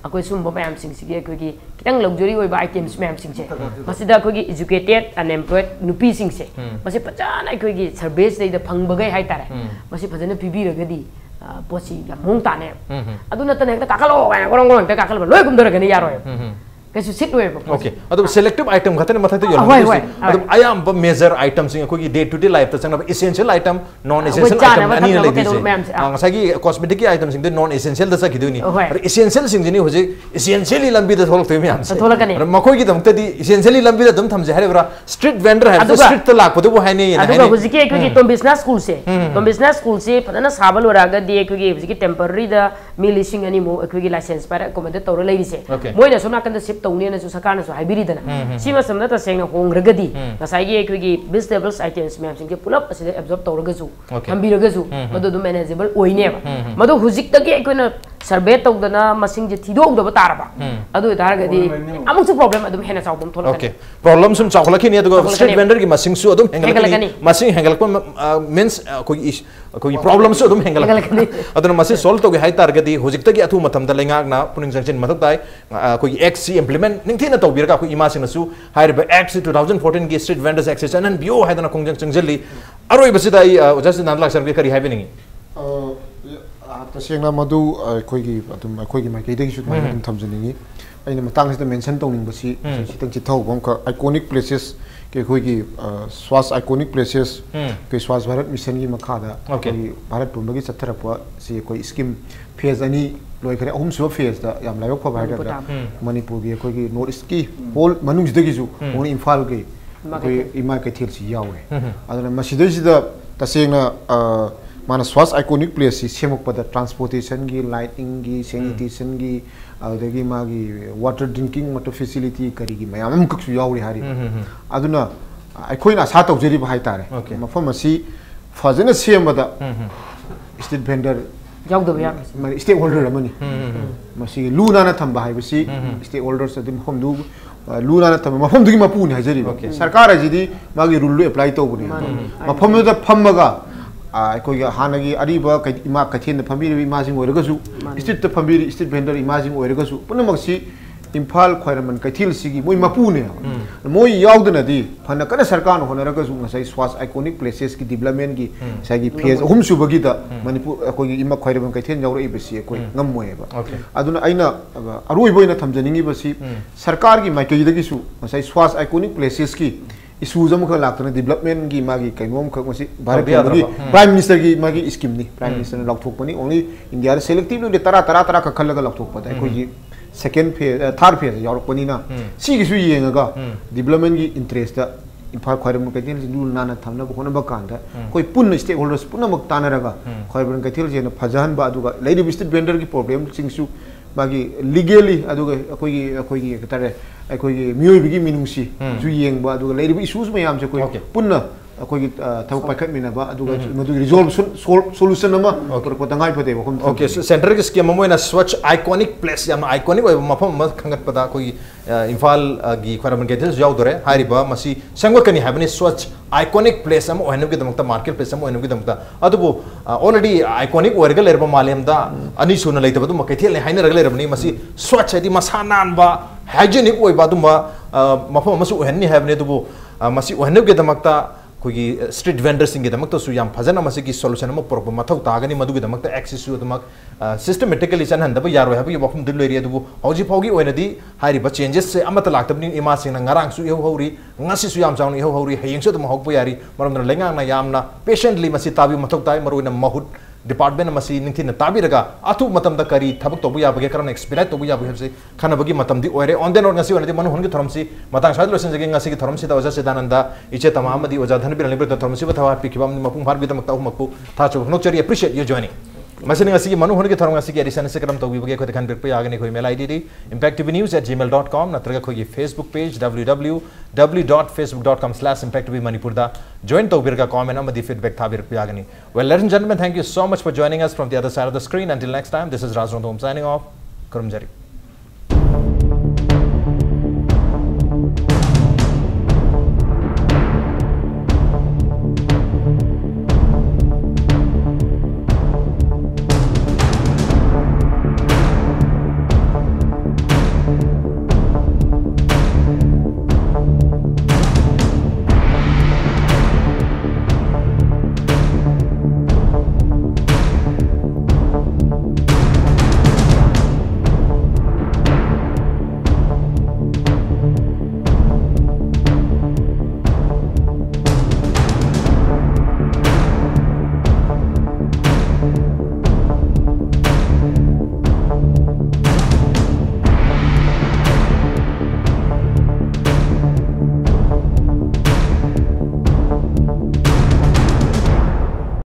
Speaker 2: अखोई सुम मयाम सिंगची अखोगी कितंग लग्जरी ओइबा आइटम्स मयाम सिंगसे मसिदा अखोगी एजुकेटेड अनएम्प्लॉयड नुपी सिंगसे मसि पजाना अखोगी सर्विस देदा फंगबगै हाइतारे मसि फजना पिबिरगदी पोची मोंग ताने अदु नतने हेक्ता काखलो गाय गोरंग गोरंग ते काखलो लोय गुमदरगनी यारोय कैसे सिट वे
Speaker 1: ओके अदु सिलेक्टिव आइटम खतने मथते योल अदु आयाम ब मेजर आइटम सिंग कोगी डे टू डे लाइफ त संग essential item non essential item अनि लेदिसे ngसागी कॉस्मेटिक आइटम सिंग नॉन एसेंशियल द सकिदुनी और एसेंशियल सिंग जिनी होजे एसेंशियली लंबी द थोलक तेमी आंस और मखोगी दमतदी एसेंशियली लंबी द दम थमजे हरेबरा स्ट्रीट वेंडर है स्ट्रीट त लाकपदु बो हाइने
Speaker 2: अदु होजिके कोगी तो बिजनेस स्कूल से फदना साबल वरागा दे कोगी होजिके टेम्पररी द मिलिसिंग अनि मो कोगी लाइसेंस पर कोमदे तौर लैरिसे मोइना सोना कंद शिप तौने सु सरकार सु हाइबिरिदना सिमा समना त सेंग होंग्रगदी ngसागी कोगी वेजिटेबल्स आइटम्स मैम सिंग के पुलप असे एब्जॉर्ब तौरगसु थंबिरगसु मदु दु मैनेजेबल ओइनेबा मदु हुजिक तगे कोइना सर्वे तौदना मसिंग जे थिदोगदबा तारबा अदु तारगदी अमुसु प्रॉब्लम अदुम हेना चावबम थोलक
Speaker 1: ओके प्रॉब्लम सुम चावलखिनी अदु स्ट्रीट वेंडर की मसिंग सु अदुम हेंगलकनी मसिंग हेंगलक मींस कोई प्रॉब्लम सु अदुम हेंगलकनी अदुन मसि सॉल्व तोगे हाइ तारगदी हुजिक तगे अथु मतम द लेंगाकना पुनिंग जंक्शन मथक ताइ कोई एक्ट सी इंप्लीमेंट निंगथिना तौबिरका कोई इमा सिंगसु हाइरबा एक्ट सी 2014 की स्ट्रीट वेंडर्स एक्ट से नन बियो हाइदना कोंजंग चंगजली अरोय बसिदाई जस्ट नानलाक सरवे करी हाइबेनिंग
Speaker 3: तसेंगना मधु अखोगी माइकैदगी थमजनिंगी aina matang sida mention tawning basi sitang chithau bom ka iconic places ke khoi gi swas iconic places ke swas bharat mission gi makha da koi bharat pumba gi chatharapwa si koi scheme phase ani loi khare ahum suba phase da yam layo pha bharat da manipur gi khoi gi north east ki whole manung jida gi ju only imphal gi koi ima ke thil si yawe adana masida sida tasengna mana swas iconic place si semok pada transportation gi lighting gi sanitation gi adagi magi water drinking water facility kari gi mayam am kaksu yauri hari aduna aikoina sa tawjeri ba haitare mafam asi fazana semada state vendor
Speaker 2: yaudaba ya
Speaker 3: mari stakeholder amani masi luna na thamba haibasi stakeholders adim homdu luna na thamba mafam dugi mapuni hajeri sarkar ajidi magi rule apply tawbuni mafam da phamaga ꯑꯩꯈꯣꯏꯒꯤ ꯍꯥꯟꯅꯒꯤ ꯑꯔꯤꯕ ꯏꯃꯥ ꯀꯩꯊꯦꯜꯗ ꯐꯝꯕꯤꯔꯤꯕ ꯏꯃꯥꯁꯤꯡ ꯑꯣꯏꯔꯒꯁꯨ ꯁ꯭ꯇ꯭ꯔꯤꯠꯇ ꯐꯝꯕꯤꯔꯤ street vendor ꯏꯃꯥꯁꯤꯡ ꯑꯣꯏꯔꯒꯁꯨ ꯄꯨꯝꯅꯃꯛꯁꯤ ꯏꯝꯐꯥꯜ ꯈ꯭ꯋꯥꯏꯔꯝꯕꯟ ꯀꯩꯊꯦꯜꯁꯤꯒꯤ ꯃꯣꯏ ꯃꯄꯨꯅꯦꯕ ꯃꯣꯏ ꯌꯥꯎꯗꯅꯗꯤ ꯐꯅ ꯀꯟꯅ ꯁꯔꯀꯥꯔꯅ ꯍꯣꯠꯅꯔꯒꯁꯨ ꯉꯁꯥꯏ ꯁ꯭ꯋꯥꯁ ꯑꯥꯏꯀꯣꯅꯤꯛ ꯄ꯭ꯂꯦꯁꯦꯁꯀꯤ ꯗꯤꯕꯂꯞꯃꯦꯟꯒꯤ ꯉꯁꯥꯏꯒꯤ ꯐꯦꯖ ꯑꯍꯨꯝ ꯁꯨꯕꯒꯤꯗ ꯃꯅꯤꯄꯨꯔ ꯑꯩꯈꯣꯏꯒꯤ ꯏꯃꯥ ꯈ꯭ꯋꯥꯏꯔꯝꯕꯟ ꯀꯩꯊꯦꯜ ꯌꯥꯎꯔꯛꯏꯕꯁꯤ ꯑꯩꯈꯣꯏ ꯉꯝꯃꯣꯏꯕ ꯑꯗꯨꯅ ꯑꯩꯅ ꯑꯔꯣꯏꯕ ꯑꯣꯏꯅ ꯊꯝꯖꯅꯤꯡꯉꯤꯕꯁꯤ ꯁꯔꯀꯥꯔꯒꯤ ꯃꯥꯏꯀꯩꯗꯒꯤꯁꯨ ꯉꯁꯥꯏ Swachh iconic ꯄ꯭ꯂꯦꯁꯦꯁꯀꯤ issues amukha lakhtana development gi magi kainom khak masi bharat gi prime minister gi magi scheme ni prime minister laukthokpani only india da selectively de tara ka khallaga laukthokpada khoi gi second phase third phase yaurokpani na si gi su yengaga development gi interest da imphal khairam kaithel ji lul nana thamna ko hona ba kanda koi punna stakeholders punna mak tanaraga khairam kaithel je na phajan ba aduga lady state vendor gi problem singsu magi legally aduga akoi tare akoi mioi bigi minungsi ju yengba aduga lady issues mayam je koi punna akoi thau pakhat mina ba aduga madu resolve solution ama ko tangai phade ba
Speaker 1: okay so center ki scheme mo ina swatch iconic place yam iconic oi mafam ma khangat pada koi imphal gi kharaman ke yaw dore hari ba masi sangwa kani habani swatch iconic place am ohenu gi damakta market place am ohenu gi damakta adubu already iconic orga lerba malem da ani suna leitaba dum kaithel ne haina raga lerabni masi swatch adi masanan ba hygienic oi ba dum mafam masu ohenni habne dubu masi ohenu gi damakta कोई street vendors सिंगे दमक तो सुयाम फजन मसे की solution म probe मथौ तागनी मदुगी दमक त access सु दमक systematically सन हंदब यारो है बि वफम दिल लेरी दुबु हौजी फौगी ओइनदी हारि ब चेंजेस से अमत लाक्तबनी इमा सिंग ngarang su eu hori ngasi su yam chauni eu hori hayeng su dum hokpo yari maram lengang na yamna patiently masi tabi mathok tai maruina mahut department masi ningthina tabi raga athu matam da kari thabuk tobu ya bage karan expedite tobu ya bage se khana bagi matam di oire on den or ngasi onadi manu hongi thoram si matang sa losen jage ngasi ki thoram si da oja Chidananda Ksh Tama Devi oja Dhanabir Laishram thoram si bathawa pikibam ni mapung bhar bi da makta makpu tha chu nokchari appreciate you joining masini ngasi ki manu hongi thoram ngasi ki edition se karam tobu bage khode khan bir pe agani khoi mail id impactvnews@gmail.com natraga khoi Facebook page www.facebook.com/impactvmanipur da join to birga comment amadi feedback thabir pe agani well ladies and gentlemen thank you so much for joining us from the other side of the screen until next time this is Raj Nongthombam signing off kurumjari